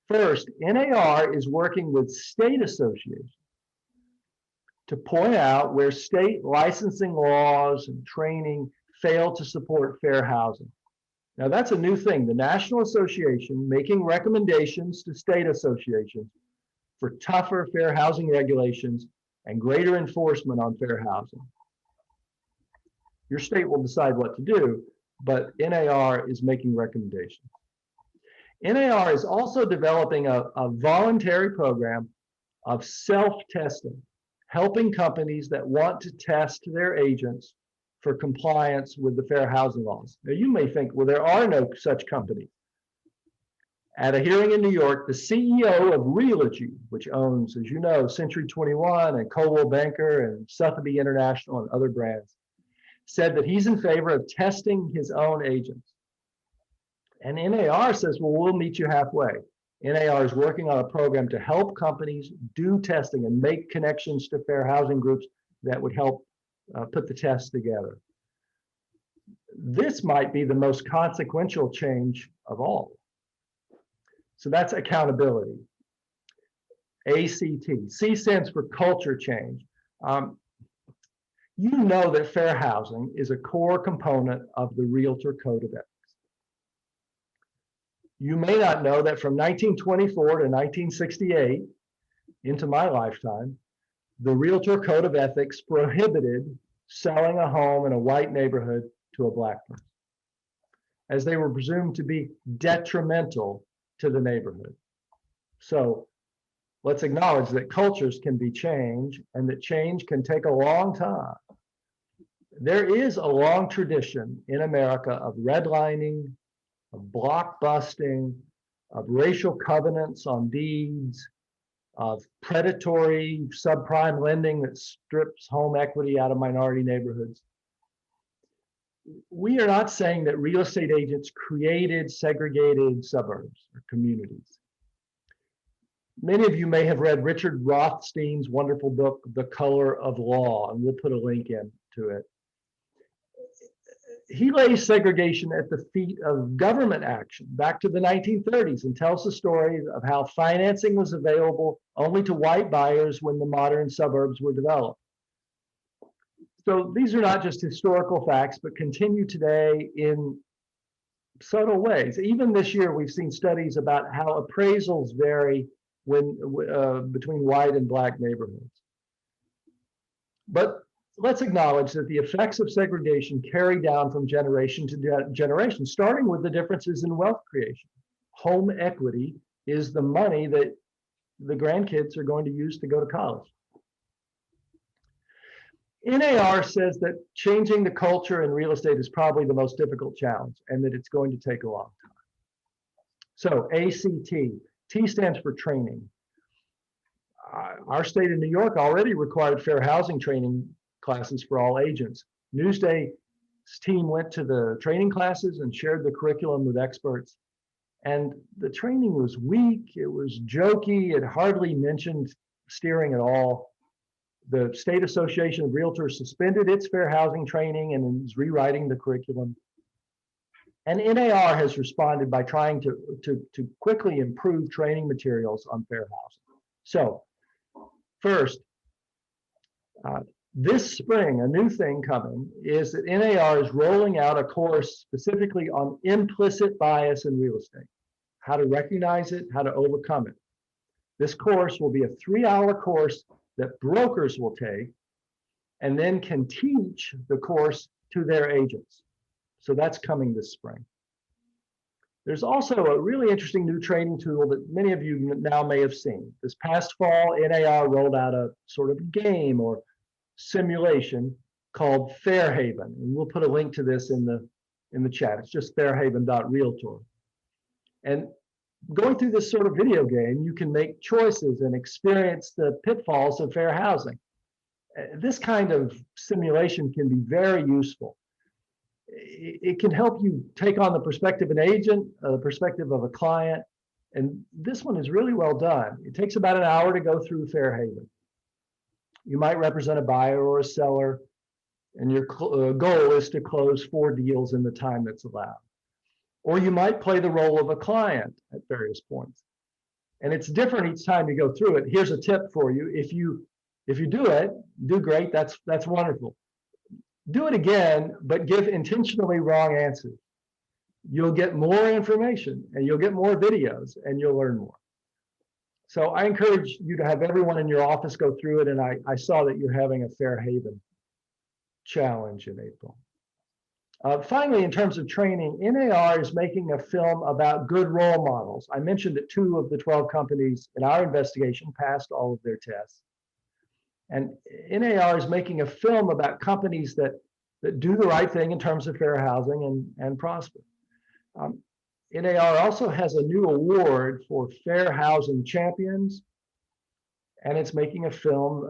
First, NAR is working with state associations to point out where state licensing laws and training fail to support fair housing. Now that's a new thing. The National Association making recommendations to state associations for tougher fair housing regulations and greater enforcement on fair housing. Your state will decide what to do, but NAR is making recommendations. NAR is also developing a voluntary program of self-testing, helping companies that want to test their agents for compliance with the fair housing laws. Now you may think, well, there are no such companies. At a hearing in New York, the CEO of Realtor, which owns, as you know, Century 21 and Coldwell Banker and Sotheby International and other brands, said that he's in favor of testing his own agents. And NAR says, well, we'll meet you halfway. NAR is working on a program to help companies do testing and make connections to fair housing groups that would help put the tests together. This might be the most consequential change of all. So that's accountability. ACT. C stands for culture change. You know that fair housing is a core component of the Realtor Code of Ethics. You may not know that from 1924 to 1968, into my lifetime, the Realtor Code of Ethics prohibited selling a home in a white neighborhood to a black person, as they were presumed to be detrimental to the neighborhood. So let's acknowledge that cultures can be changed and that change can take a long time. There is a long tradition in America of redlining, of block busting, of racial covenants on deeds, of predatory subprime lending that strips home equity out of minority neighborhoods. We are not saying that real estate agents created segregated suburbs or communities. Many of you may have read Richard Rothstein's wonderful book, The Color of Law, and we'll put a link in to it. he lays segregation at the feet of government action back to the 1930s and tells the story of how financing was available only to white buyers when the modern suburbs were developed. So these are not just historical facts, but continue today in subtle ways. Even this year, we've seen studies about how appraisals vary between white and black neighborhoods. But let's acknowledge that the effects of segregation carry down from generation to generation, starting with the differences in wealth creation. Home equity is the money that the grandkids are going to use to go to college. NAR says that changing the culture in real estate is probably the most difficult challenge and that it's going to take a long time. So ACT, T stands for training. Our state of New York already required fair housing training classes for all agents. Newsday's team went to the training classes and shared the curriculum with experts. And the training was weak, it was jokey, it hardly mentioned steering at all. The State Association of Realtors suspended its fair housing training and is rewriting the curriculum. And NAR has responded by trying to quickly improve training materials on fair housing. So first, this spring, a new thing coming is that NAR is rolling out a course specifically on implicit bias in real estate, how to recognize it, how to overcome it. This course will be a 3-hour course that brokers will take and then can teach the course to their agents. So that's coming this spring. There's also a really interesting new training tool that many of you now may have seen. This past fall, NAR rolled out a sort of game or simulation called Fairhaven. And we'll put a link to this in the chat. It's just fairhaven.realtor. And going through this sort of video game, you can make choices and experience the pitfalls of fair housing. This kind of simulation can be very useful. It can help you take on the perspective of an agent, the perspective of a client, and this one is really well done. It takes about an hour to go through Fairhaven. You might represent a buyer or a seller, and your goal is to close 4 deals in the time that's allowed. Or you might play the role of a client at various points. And it's different each time you go through it. Here's a tip for you. If you do it, do great, that's wonderful. Do it again, but give intentionally wrong answers. You'll get more information and you'll get more videos and you'll learn more. So I encourage you to have everyone in your office go through it. And I saw that you're having a Fairhaven challenge in April. Finally, in terms of training, NAR is making a film about good role models. I mentioned that 2 of the 12 companies in our investigation passed all of their tests. And NAR is making a film about companies that do the right thing in terms of fair housing and prosper. NAR also has a new award for fair housing champions, and it's making a film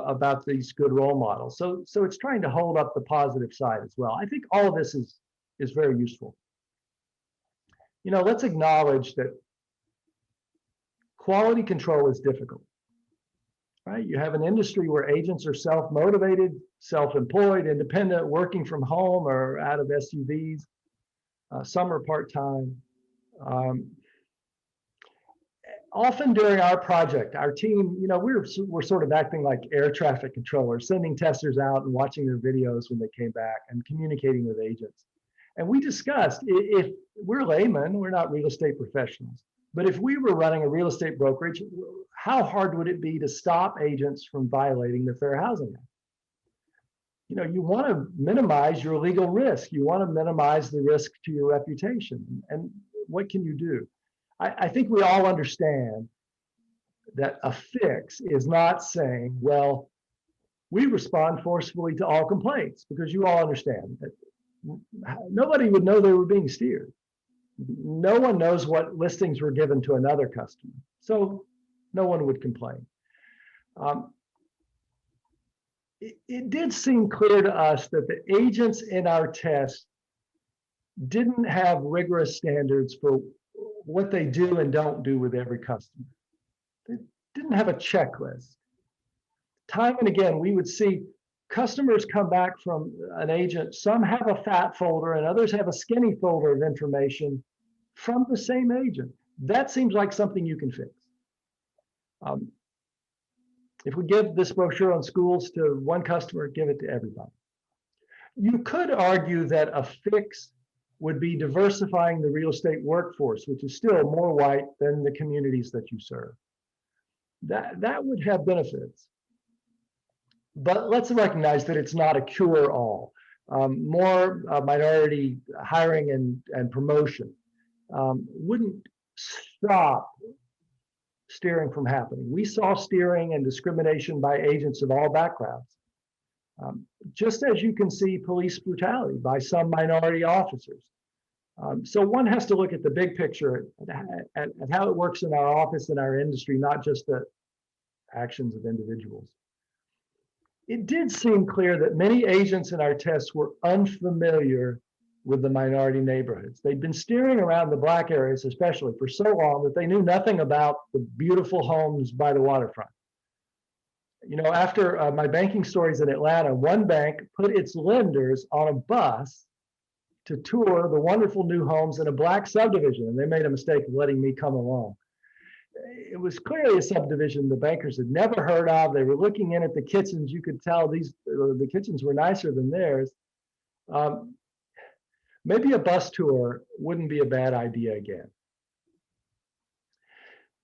about these good role models. So it's trying to hold up the positive side as well. I think all of this is very useful. Let's acknowledge that quality control is difficult. Right? You have an industry where agents are self-motivated, self-employed, independent, working from home or out of SUVs. Some are part-time. Often during our project, our team, we're sort of acting like air traffic controllers, sending testers out and watching their videos when they came back and communicating with agents. And we discussed, if we're laymen, we're not real estate professionals, but if we were running a real estate brokerage, how hard would it be to stop agents from violating the Fair Housing Act? You want to minimize your legal risk. You want to minimize the risk to your reputation. And what can you do? I think we all understand that a fix is not saying, well, we respond forcefully to all complaints, because you all understand that nobody would know they were being steered. No one knows what listings were given to another customer, so no one would complain. It did seem clear to us that the agents in our test didn't have rigorous standards for what they do and don't do with every customer. They didn't have a checklist. Time and again, we would see customers come back from an agent, some have a fat folder and others have a skinny folder of information from the same agent. That seems like something you can fix. If we give this brochure on schools to one customer, give it to everybody. You could argue that a fix would be diversifying the real estate workforce, which is still more white than the communities that you serve. That would have benefits. But let's recognize that it's not a cure-all. More minority hiring and promotion wouldn't stop steering from happening. We saw steering and discrimination by agents of all backgrounds. Just as you can see police brutality by some minority officers. So one has to look at the big picture at how it works in our office and our industry, not just the actions of individuals. It did seem clear that many agents in our tests were unfamiliar with the minority neighborhoods. They'd been steering around the Black areas, especially, for so long that they knew nothing about the beautiful homes by the waterfront. You know, after my banking stories in Atlanta, one bank put its lenders on a bus to tour the wonderful new homes in a Black subdivision, and they made a mistake of letting me come along. It was clearly a subdivision the bankers had never heard of. They were looking in at the kitchens. You could tell the kitchens were nicer than theirs. Maybe a bus tour wouldn't be a bad idea again.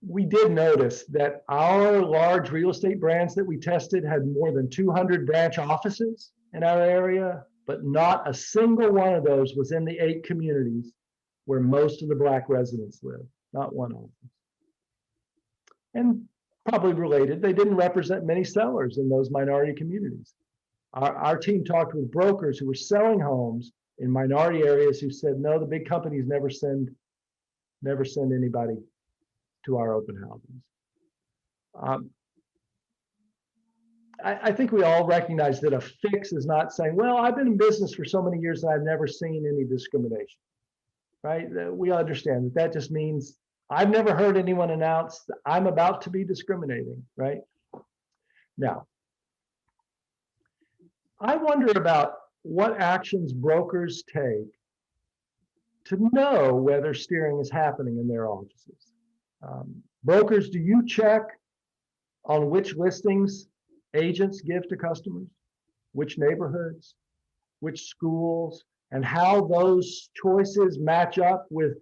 We did notice that our large real estate brands that we tested had more than 200 branch offices in our area, but not a single one of those was in the 8 communities where most of the Black residents live, not one office. And probably related, they didn't represent many sellers in those minority communities. Our team talked with brokers who were selling homes in minority areas who said, no, the big companies never send anybody to our open houses. I think we all recognize that a fix is not saying, well, I've been in business for so many years and I've never seen any discrimination, right? We understand that that just means I've never heard anyone announce that I'm about to be discriminating, right? Now, I wonder about what actions brokers take to know whether steering is happening in their offices. Brokers, do you check on which listings agents give to customers, which neighborhoods, which schools, and how those choices match up with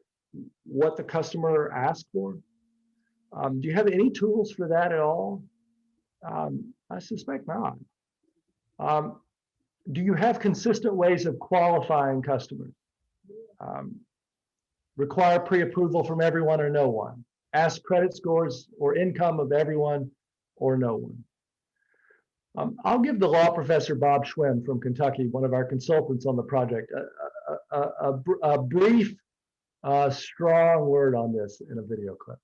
what the customer asked for? Do you have any tools for that at all? I suspect not. Do you have consistent ways of qualifying customers? Require pre-approval from everyone or no one? Ask credit scores or income of everyone or no one? I'll give the law professor Bob Schwinn from Kentucky, one of our consultants on the project, a brief, strong word on this in a video clip.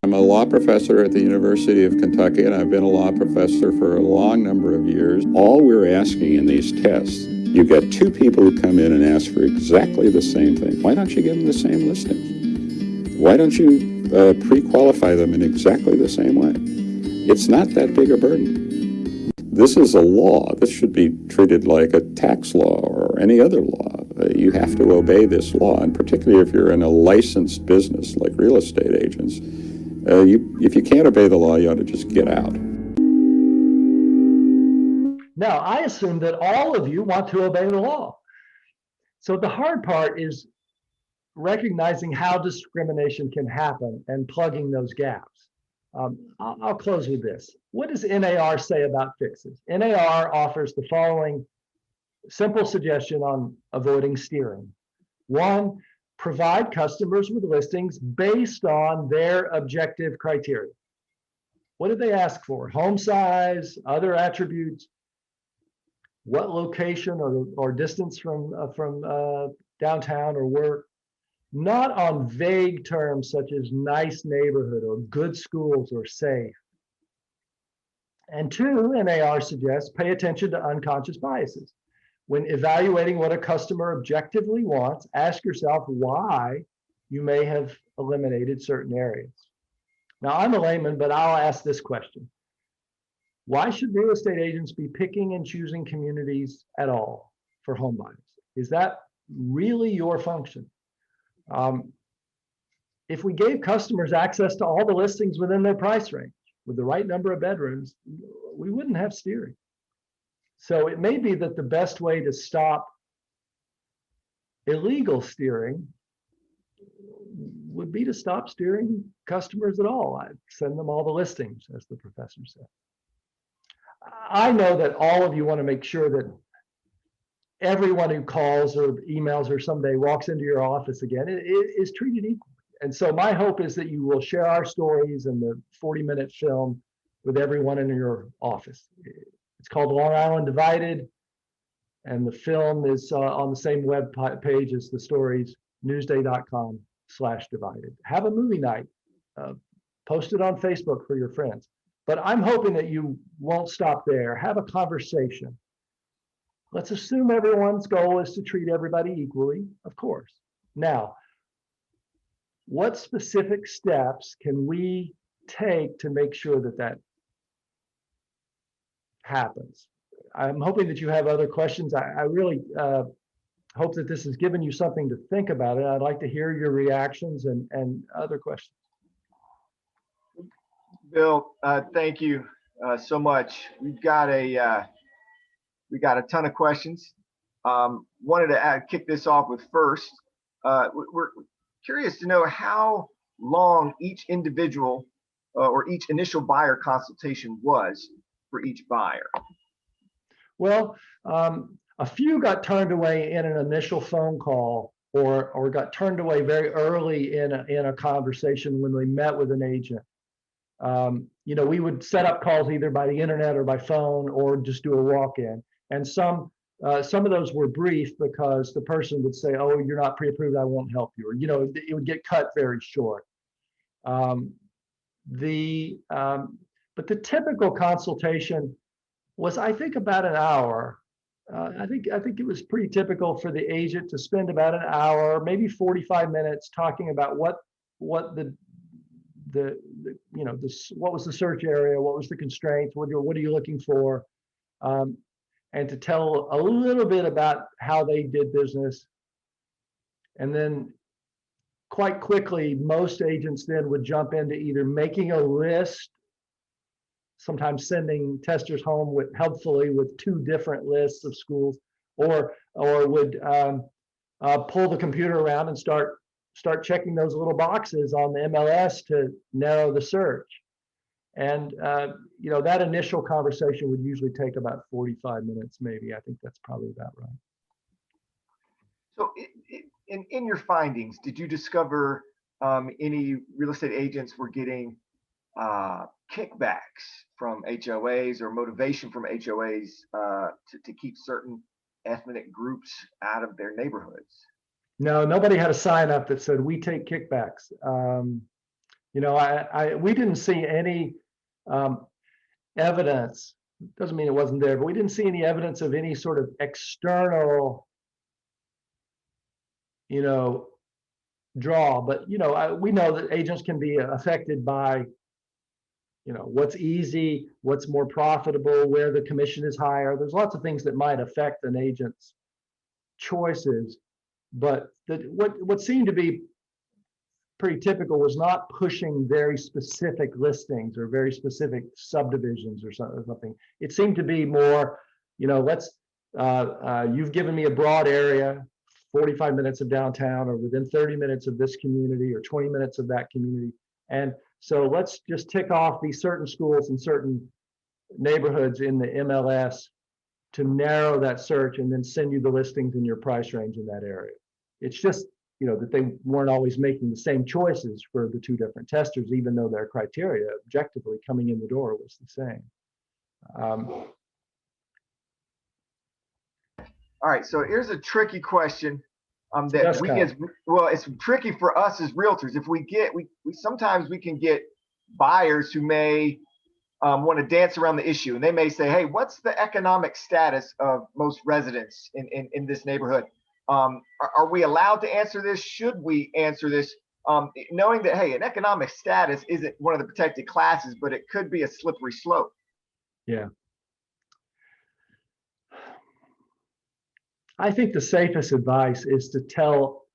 I'm a law professor at the University of Kentucky, and I've been a law professor for a long number of years. All we're asking in these tests, you get 2 people who come in and ask for exactly the same thing. Why don't you give them the same listings? Why don't you pre-qualify them in exactly the same way? It's not that big a burden. This is a law. This should be treated like a tax law or any other law. You have to obey this law, and particularly if you're in a licensed business like real estate agents, if you can't obey the law, you ought to just get out. Now, I assume that all of you want to obey the law. So the hard part is recognizing how discrimination can happen and plugging those gaps. I'll close with this. What does NAR say about fixes? NAR offers the following simple suggestion on avoiding steering. 1, provide customers with listings based on their objective criteria. What did they ask for? Home size, other attributes, what location or distance from downtown or work, not on vague terms such as nice neighborhood or good schools or safe. And 2, NAR suggests pay attention to unconscious biases. When evaluating what a customer objectively wants, ask yourself why you may have eliminated certain areas. Now, I'm a layman, but I'll ask this question. Why should real estate agents be picking and choosing communities at all for home buyers? Is that really your function? If we gave customers access to all the listings within their price range with the right number of bedrooms, we wouldn't have steering. So it may be that the best way to stop illegal steering would be to stop steering customers at all. I'd send them all the listings, as the professor said. I know that all of you want to make sure that everyone who calls or emails or someday walks into your office again is treated equally. And so my hope is that you will share our stories and the 40-minute film with everyone in your office. It's called Long Island Divided, and the film is on the same web page as the stories, newsday.com/divided. Have a movie night, post it on Facebook for your friends. But I'm hoping that you won't stop there. Have a conversation. Let's assume everyone's goal is to treat everybody equally, of course. Now, what specific steps can we take to make sure that that happens? I'm hoping that you have other questions. I really hope that this has given you something to think about it. I'd like to hear your reactions and other questions. Bill, thank you so much. We got a ton of questions. Wanted to kick this off with first. We're curious to know how long each individual or each initial buyer consultation was for each buyer. Well, a few got turned away in an initial phone call or got turned away very early in a conversation when we met with an agent. You know, we would set up calls either by the internet or by phone or just do a walk-in. And some of those were brief because the person would say, "Oh, you're not pre-approved, I won't help you," or you know, it would get cut very short. But the typical consultation was, I think, about an hour. I think it was pretty typical for the agent to spend about an hour, maybe 45 minutes, talking about what the you know, what was the search area, what was the constraints, what are you looking for, and to tell a little bit about how they did business. And then quite quickly, most agents then would jump into either making a list, sometimes sending testers home helpfully with 2 different lists of schools, or would pull the computer around and start checking those little boxes on the MLS to narrow the search. And you know, that initial conversation would usually take about 45 minutes, maybe. I think that's probably about right. So in your findings, did you discover any real estate agents were getting kickbacks from HOAs or motivation from HOAs to keep certain ethnic groups out of their neighborhoods? No, nobody had a sign up that said we take kickbacks. You know, we didn't see any evidence. Doesn't mean it wasn't there, but we didn't see any evidence of any sort of external, you know, draw. But you know, we know that agents can be affected by, you know, what's easy, what's more profitable, where the commission is higher. There's lots of things that might affect an agent's choices. But what seemed to be pretty typical was not pushing very specific listings or very specific subdivisions or something. It seemed to be more, you know, you've given me a broad area, 45 minutes of downtown, or within 30 minutes of this community, or 20 minutes of that community. And so let's just tick off these certain schools and certain neighborhoods in the MLS to narrow that search and then send you the listings in your price range in that area. It's just, you know, that they weren't always making the same choices for the 2 different testers, even though their criteria objectively coming in the door was the same. All right, so here's a tricky question that it's tricky for us as realtors. If we sometimes we can get buyers who may want to dance around the issue, and they may say, "Hey, what's the economic status of most residents in this neighborhood? Are we allowed to answer this? Should we answer this?" knowing that, hey, an economic status isn't one of the protected classes, but it could be a slippery slope. Yeah. I think the safest advice is to tell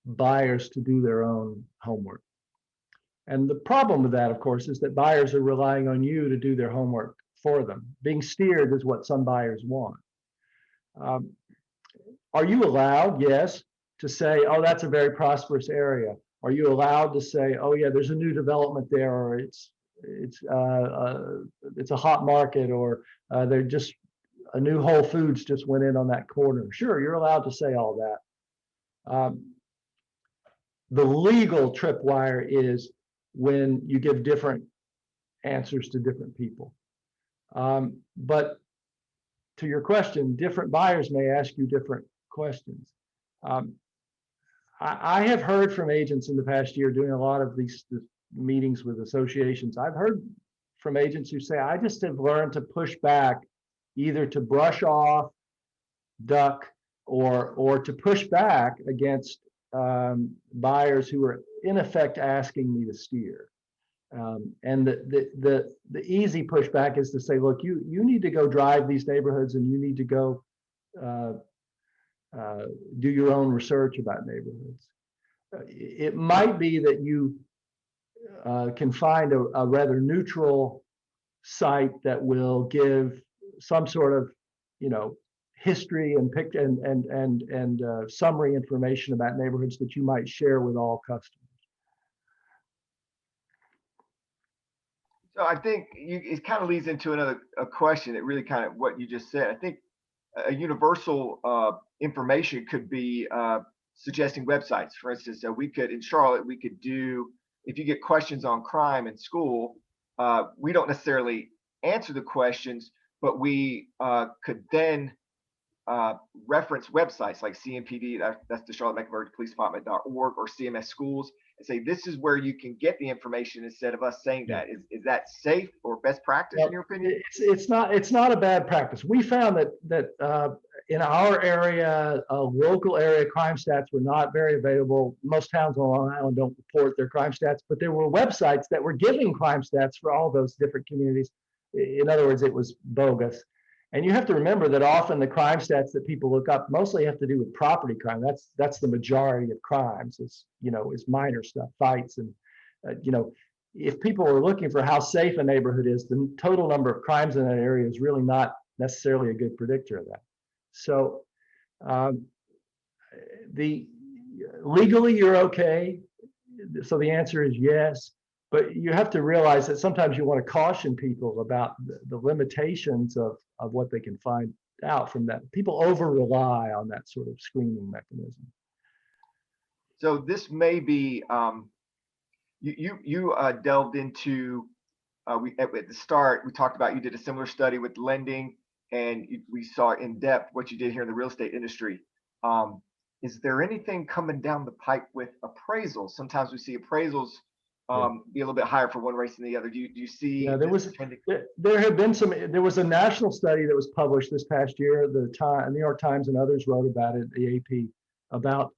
buyers to do their own homework. And the problem with that, of course, is that buyers are relying on you to do their homework for them. Being steered is what some buyers want. Are you allowed, yes, to say, oh, that's a very prosperous area? Are you allowed to say, oh yeah, there's a new development there, or it's a hot market, or they're just a new Whole Foods just went in on that corner? Sure, you're allowed to say all that. The legal tripwire is when you give different answers to different people. But to your question, different buyers may ask you different questions. I have heard from agents in the past year doing a lot of these meetings with associations. I've heard from agents who say, I just have learned to push back, either to brush off, duck, or to push back against buyers who are in effect asking me to steer. And the easy pushback is to say, look, you need to go drive these neighborhoods, and you need to go do your own research about neighborhoods. It might be that you can find a rather neutral site that will give some sort of, history and summary information about neighborhoods that you might share with all customers. So I think it kind of leads into a question that really kind of what you just said. I think a universal information could be suggesting websites. For instance, in Charlotte, we could do, if you get questions on crime in school, we don't necessarily answer the questions, but we could then reference websites like CMPD, that's the Charlotte Mecklenburg Police Department.org, or CMS Schools, and say, this is where you can get the information, instead of us saying that. Is that safe or best practice, in your opinion? It's not a bad practice. We found that in our area, local area crime stats were not very available. Most towns on Long Island don't report their crime stats, but there were websites that were giving crime stats for all those different communities. In other words, it was bogus. And you have to remember that often the crime stats that people look up mostly have to do with property crime. That's the majority of crimes. Is minor stuff, fights, and if people are looking for how safe a neighborhood is, the total number of crimes in that area is really not necessarily a good predictor of that. So, legally you're okay. So the answer is yes. But you have to realize that sometimes you want to caution people about the limitations of what they can find out from that. People over rely on that sort of screening mechanism. So this may be, you delved into, at the start, we talked about, you did a similar study with lending, and we saw in depth what you did here in the real estate industry. Is there anything coming down the pipe with appraisals? Sometimes we see appraisals be a little bit higher for one race than the other. Do you see? Yeah, there was a national study that was published this past year. The New York Times and others wrote about it, the AP, about.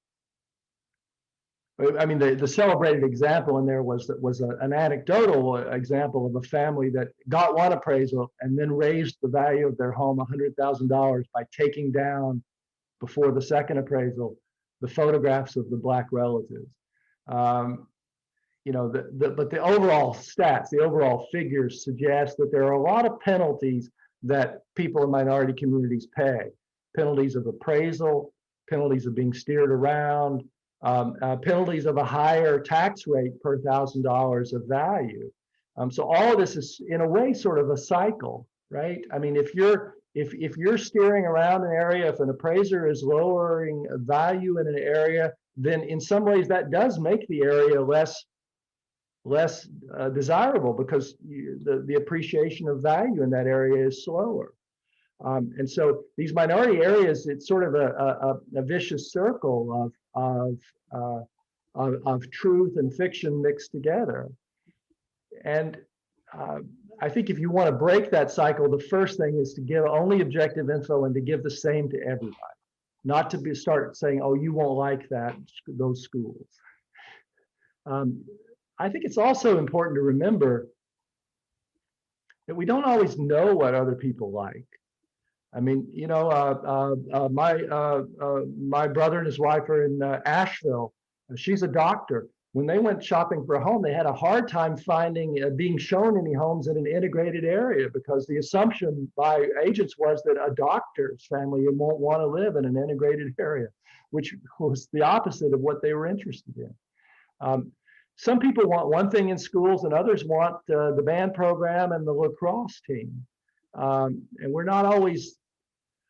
I mean, the celebrated example in there was an anecdotal example of a family that got one appraisal and then raised the value of their home $100,000 by taking down, before the second appraisal, the photographs of the Black relatives. But the overall stats, the overall figures suggest that there are a lot of penalties that people in minority communities pay. Penalties of appraisal, penalties of being steered around, penalties of a higher tax rate per $1,000 of value. So all of this is, in a way, sort of a cycle, right? I mean, if you're steering around an area, if an appraiser is lowering value in an area, then in some ways that does make the area less desirable, because the appreciation of value in that area is slower. And so these minority areas, it's sort of a vicious circle of truth and fiction mixed together. And I think if you want to break that cycle, the first thing is to give only objective info and to give the same to everybody. not to start saying, oh, you won't like those schools. I think it's also important to remember that we don't always know what other people like. I mean, you know, my brother and his wife are in Asheville. She's a doctor. When they went shopping for a home, they had a hard time finding, being shown any homes in an integrated area, because the assumption by agents was that a doctor's family won't want to live in an integrated area, which was the opposite of what they were interested in. Some people want one thing in schools and others want the band program and the lacrosse team. And we're not always,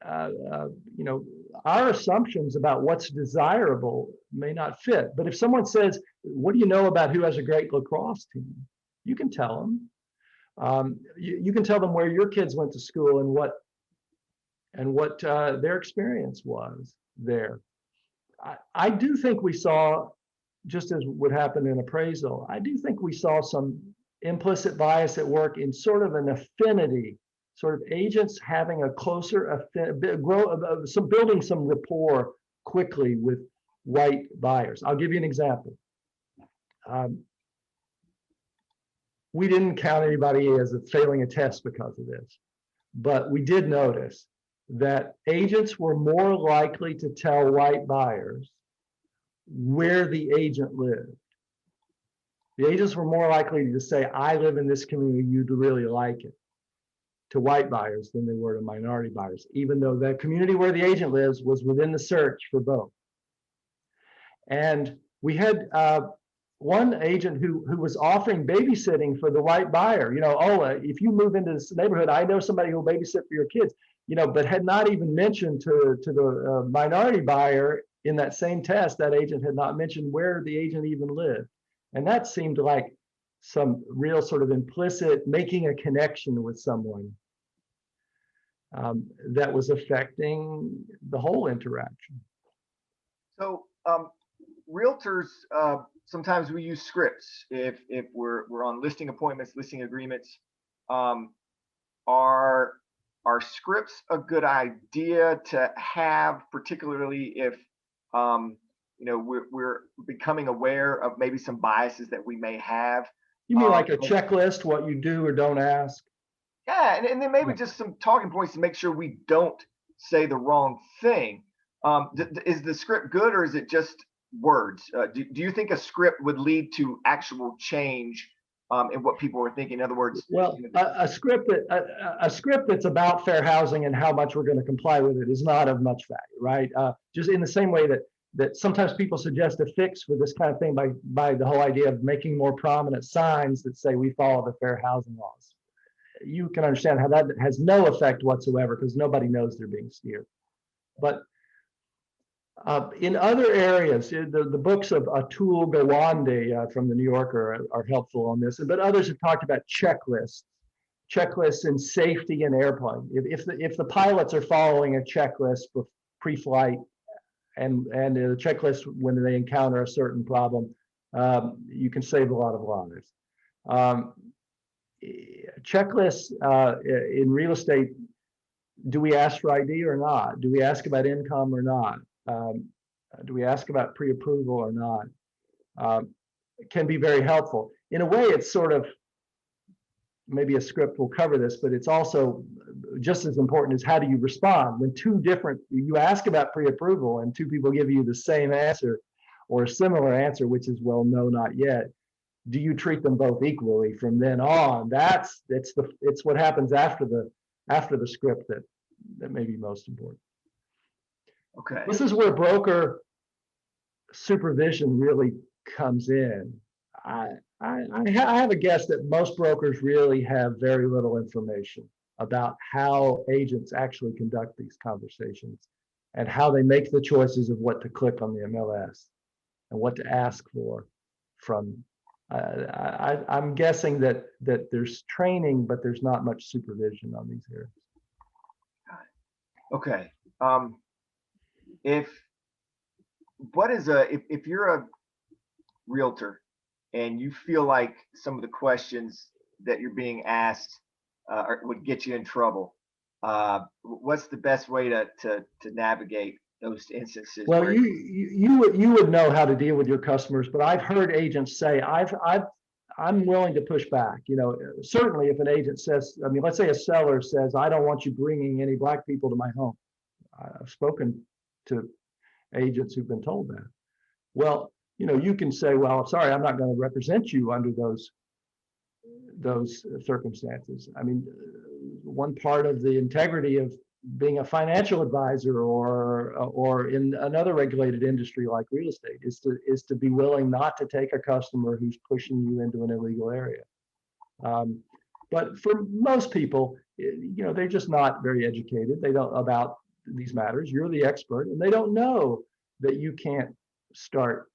you know, our assumptions about what's desirable may not fit. But if someone says, what do you know about who has a great lacrosse team? You can tell them. You can tell them where your kids went to school and what their experience was there. I do think we saw, just as would happen in appraisal, I do think we saw some implicit bias at work in sort of an affinity, sort of agents having a closer, building some rapport quickly with white buyers. I'll give you an example. We didn't count anybody as failing a test because of this, but we did notice that agents were more likely to tell white buyers where the agent lived. The agents were more likely to say, I live in this community, you'd really like it, to white buyers than they were to minority buyers, even though the community where the agent lives was within the search for both. And we had one agent who was offering babysitting for the white buyer. You know, oh, if you move into this neighborhood, I know somebody who'll babysit for your kids, you know, but had not even mentioned to the minority buyer in that same test, that agent had not mentioned where the agent even lived. And that seemed like some real sort of implicit making a connection with someone that was affecting the whole interaction. So realtors, sometimes we use scripts if we're on listing appointments, listing agreements. Are scripts a good idea to have, particularly if you know, we're becoming aware of maybe some biases that we may have? You mean like a checklist, what you do or don't ask? Yeah, and then maybe just some talking points to make sure we don't say the wrong thing. Is the script good, or is it just words? Do you think a script would lead to actual change in what people are thinking? In other words, well, a script that's about fair housing and how much we're going to comply with it is not of much value, right? Just in the same way that sometimes people suggest a fix for this kind of thing by the whole idea of making more prominent signs that say we follow the fair housing laws. You can understand how that has no effect whatsoever because nobody knows they're being steered. But in other areas, the books of Atul Gawande from the New Yorker are helpful on this, but others have talked about checklists in safety in airplane. If the pilots are following a checklist for pre-flight and a checklist when they encounter a certain problem, you can save a lot of lives. Checklists in real estate, do we ask for ID or not? Do we ask about income or not? Do we ask about pre-approval or not? It can be very helpful. In a way, it's sort of, maybe a script will cover this, but it's also just as important as how do you respond when you ask about pre-approval and two people give you the same answer or a similar answer, which is, well, no, not yet. Do you treat them both equally from then on? It's what happens after the script that may be most important. Okay. This is where broker supervision really comes in. I have a guess that most brokers really have very little information about how agents actually conduct these conversations and how they make the choices of what to click on the MLS and what to ask for from. I'm guessing that there's training, but there's not much supervision on these areas. Okay. If you're a realtor and you feel like some of the questions that you're being asked would get you in trouble, what's the best way to navigate those instances? Well, where you would know how to deal with your customers, but I've heard agents say I'm willing to push back. You know, certainly if an agent says, I mean, let's say a seller says, I don't want you bringing any black people to my home. I've spoken to agents who've been told that. Well, you know, you can say, well, sorry, I'm not going to represent you under those circumstances. I mean, one part of the integrity of being a financial advisor or in another regulated industry like real estate is to be willing not to take a customer who's pushing you into an illegal area. But for most people, you know, they're just not very educated. They don't about these matters. You're the expert, and they don't know that you can't start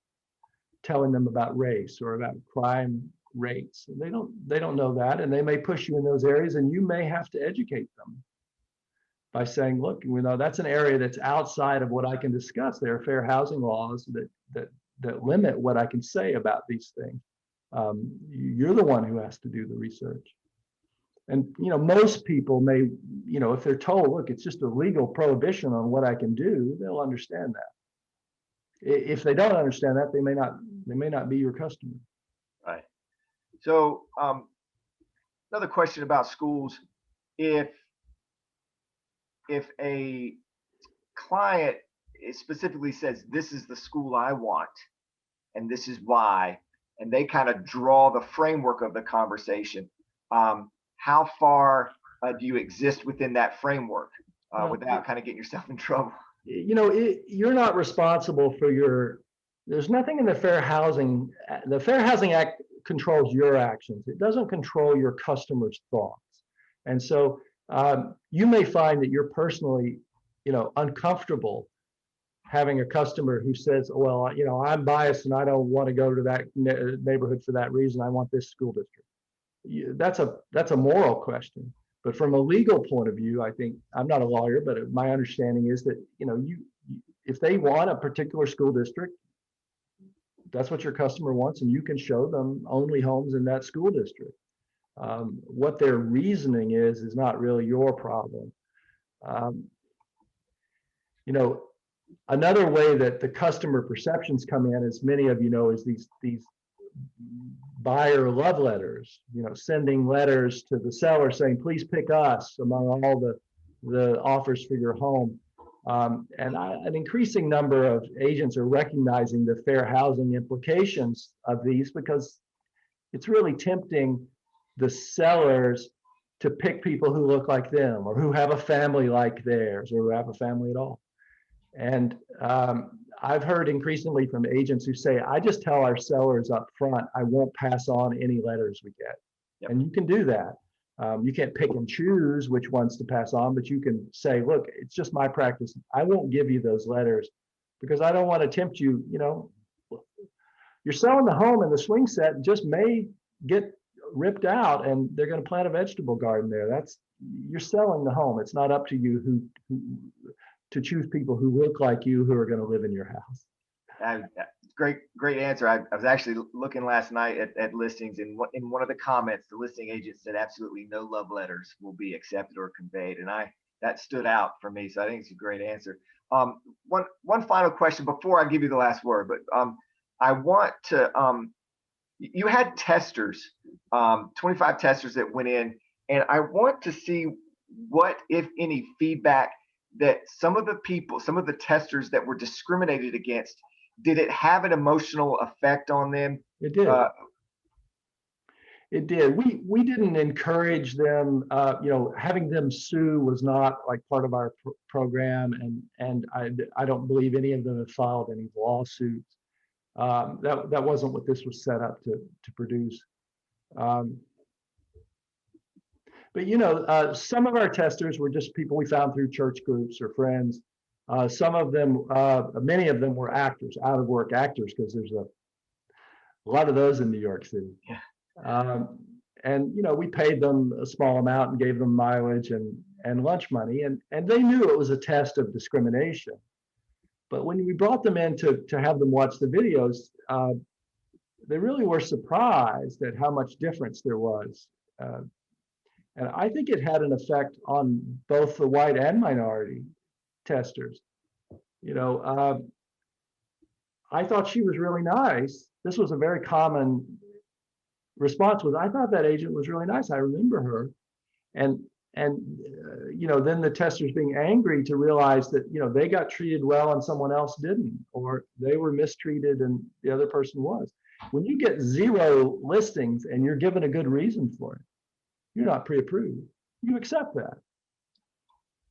telling them about race or about crime rates. They don't know that, and they may push you in those areas, and you may have to educate them by saying, look, you know, that's an area that's outside of what I can discuss. There are fair housing laws that limit what I can say about these things. You're the one who has to do the research. And, you know, most people may, you know, if they're told, look, it's just a legal prohibition on what I can do, they'll understand that. If they don't understand that, they may not be your customer. Right. So another question about schools. If a client specifically says, this is the school I want, and this is why, and they kind of draw the framework of the conversation, how far do you exist within that framework without kind of getting yourself in trouble? You know, you're not responsible for there's nothing in the Fair Housing Act controls your actions. It doesn't control your customers' thoughts. And so you may find that you're personally, you know, uncomfortable having a customer who says, well, you know, I'm biased and I don't want to go to that neighborhood for that reason. I want this school district. That's a moral question. But from a legal point of view, I think, I'm not a lawyer, but my understanding is that, you know, if they want a particular school district, that's what your customer wants, and you can show them only homes in that school district. What their reasoning is not really your problem. You know, another way that the customer perceptions come in, as many of you know, is these buyer love letters, you know, sending letters to the seller saying, please pick us among all the offers for your home. An increasing number of agents are recognizing the fair housing implications of these, because it's really tempting the sellers to pick people who look like them or who have a family like theirs or who have a family at all. And I've heard increasingly from agents who say, I just tell our sellers up front, I won't pass on any letters we get. Yep. And you can do that. You can't pick and choose which ones to pass on, but you can say, look, it's just my practice. I won't give you those letters because I don't want to tempt you. You know, you're selling the home, and the swing set just may get ripped out and they're going to plant a vegetable garden there. You're selling the home. It's not up to you who to choose people who look like you who are going to live in your house. Great answer. I was actually looking last night at listings, and in one of the comments, the listing agent said absolutely no love letters will be accepted or conveyed, and that stood out for me. So I think it's a great answer. One final question before I give you the last word, but I want to. You had testers, 25 testers that went in, and I want to see what, if any, feedback that some of the testers that were discriminated against, did it have an emotional effect on them? It did. It did. We didn't encourage them. You know, having them sue was not like part of our program, and I don't believe any of them have filed any lawsuits. That wasn't what this was set up to produce. But you know, some of our testers were just people we found through church groups or friends. Some of them, many of them were actors, out of work actors, because there's a lot of those in New York City. Yeah. And you know, we paid them a small amount and gave them mileage and lunch money, and they knew it was a test of discrimination. But when we brought them in to have them watch the videos, they really were surprised at how much difference there was. And I think it had an effect on both the white and minority testers. I thought she was really nice. This was a very common response was, I thought that agent was really nice. I remember her. And then the testers being angry to realize that, they got treated well and someone else didn't, or they were mistreated and the other person was. When you get 0 listings and you're given a good reason for it, you're not pre-approved. You accept that.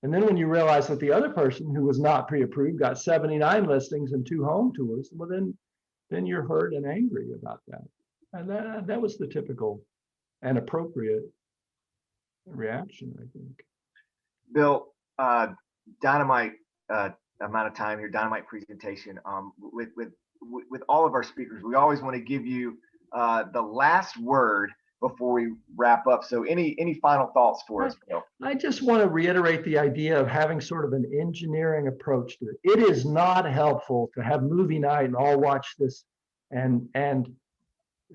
And then when you realize that the other person who was not pre-approved got 79 listings and 2 home tours, well, then you're hurt and angry about that. And that was the typical and appropriate reaction, I think. Bill, dynamite amount of time here, dynamite presentation. With all of our speakers, we always want to give you the last word before we wrap up. So any final thoughts for us, Bill? I just want to reiterate the idea of having sort of an engineering approach to it. It is not helpful to have movie night and all watch this and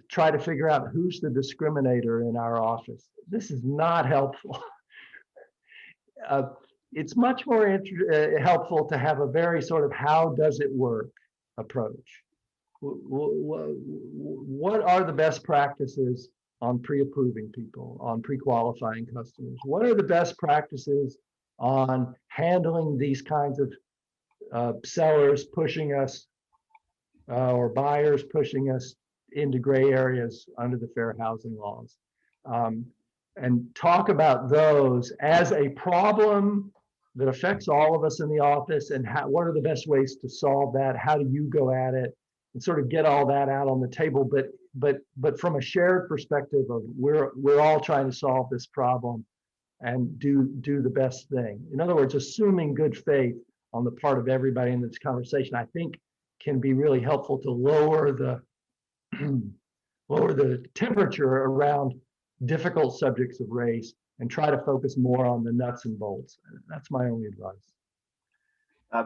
try to figure out who's the discriminator in our office. This is not helpful. It's much more helpful to have a very sort of how does it work approach. What are the best practices on pre-approving people, on pre-qualifying customers? What are the best practices on handling these kinds of sellers pushing us or buyers pushing us into gray areas under the fair housing laws? And talk about those as a problem that affects all of us in the office, and what are the best ways to solve that? How do you go at it? And sort of get all that out on the table, but from a shared perspective of we're all trying to solve this problem and do the best thing. In other words, assuming good faith on the part of everybody in this conversation, I think can be really helpful to lower the temperature around difficult subjects of race and try to focus more on the nuts and bolts. That's my only advice.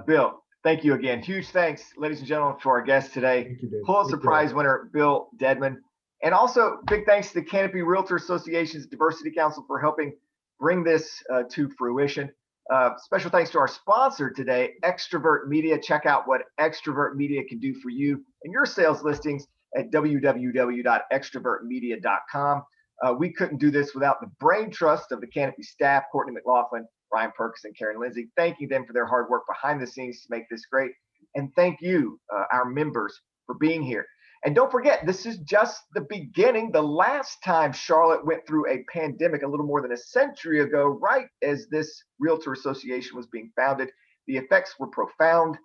Bill, thank you again. Huge thanks, ladies and gentlemen, to our guest today, Pulitzer Prize winner Bill Dedman. And also big thanks to the Canopy Realtor Association's Diversity Council for helping bring this to fruition. Special thanks to our sponsor today, Extrovert Media. Check out what Extrovert Media can do for you and your sales listings at www.extrovertmedia.com. We couldn't do this without the brain trust of the Canopy staff, Courtney McLaughlin, Ryan Perkins, and Karen Lindsay. Thanking them for their hard work behind the scenes to make this great. And thank you, our members, for being here. And don't forget, this is just the beginning. The last time Charlotte went through a pandemic a little more than a century ago, right as this Realtor Association was being founded, the effects were profound.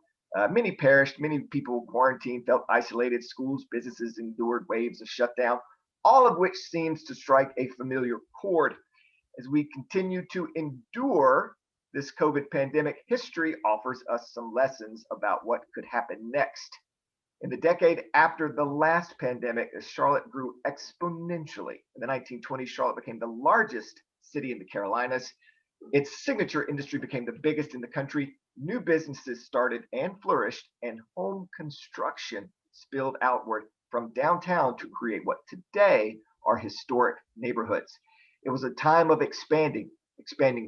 Many perished, many people quarantined, felt isolated, schools, businesses endured waves of shutdown, all of which seems to strike a familiar chord. As we continue to endure this COVID pandemic, history offers us some lessons about what could happen next. In the decade after the last pandemic, as Charlotte grew exponentially. In the 1920s, Charlotte became the largest city in the Carolinas. Its signature industry became the biggest in the country. New businesses started and flourished, and home construction spilled outward from downtown to create what today are historic neighborhoods. It was a time of expanding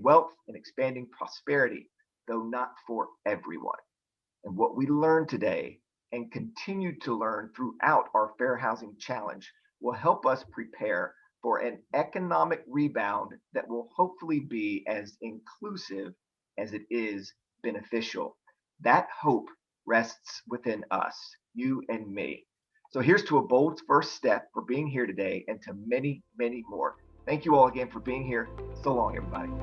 wealth and expanding prosperity, though not for everyone. And what we learned today and continue to learn throughout our Fair Housing Challenge will help us prepare for an economic rebound that will hopefully be as inclusive as it is beneficial. That hope rests within us, you and me. So here's to a bold first step for being here today and to many, many more. Thank you all again for being here. So long, everybody.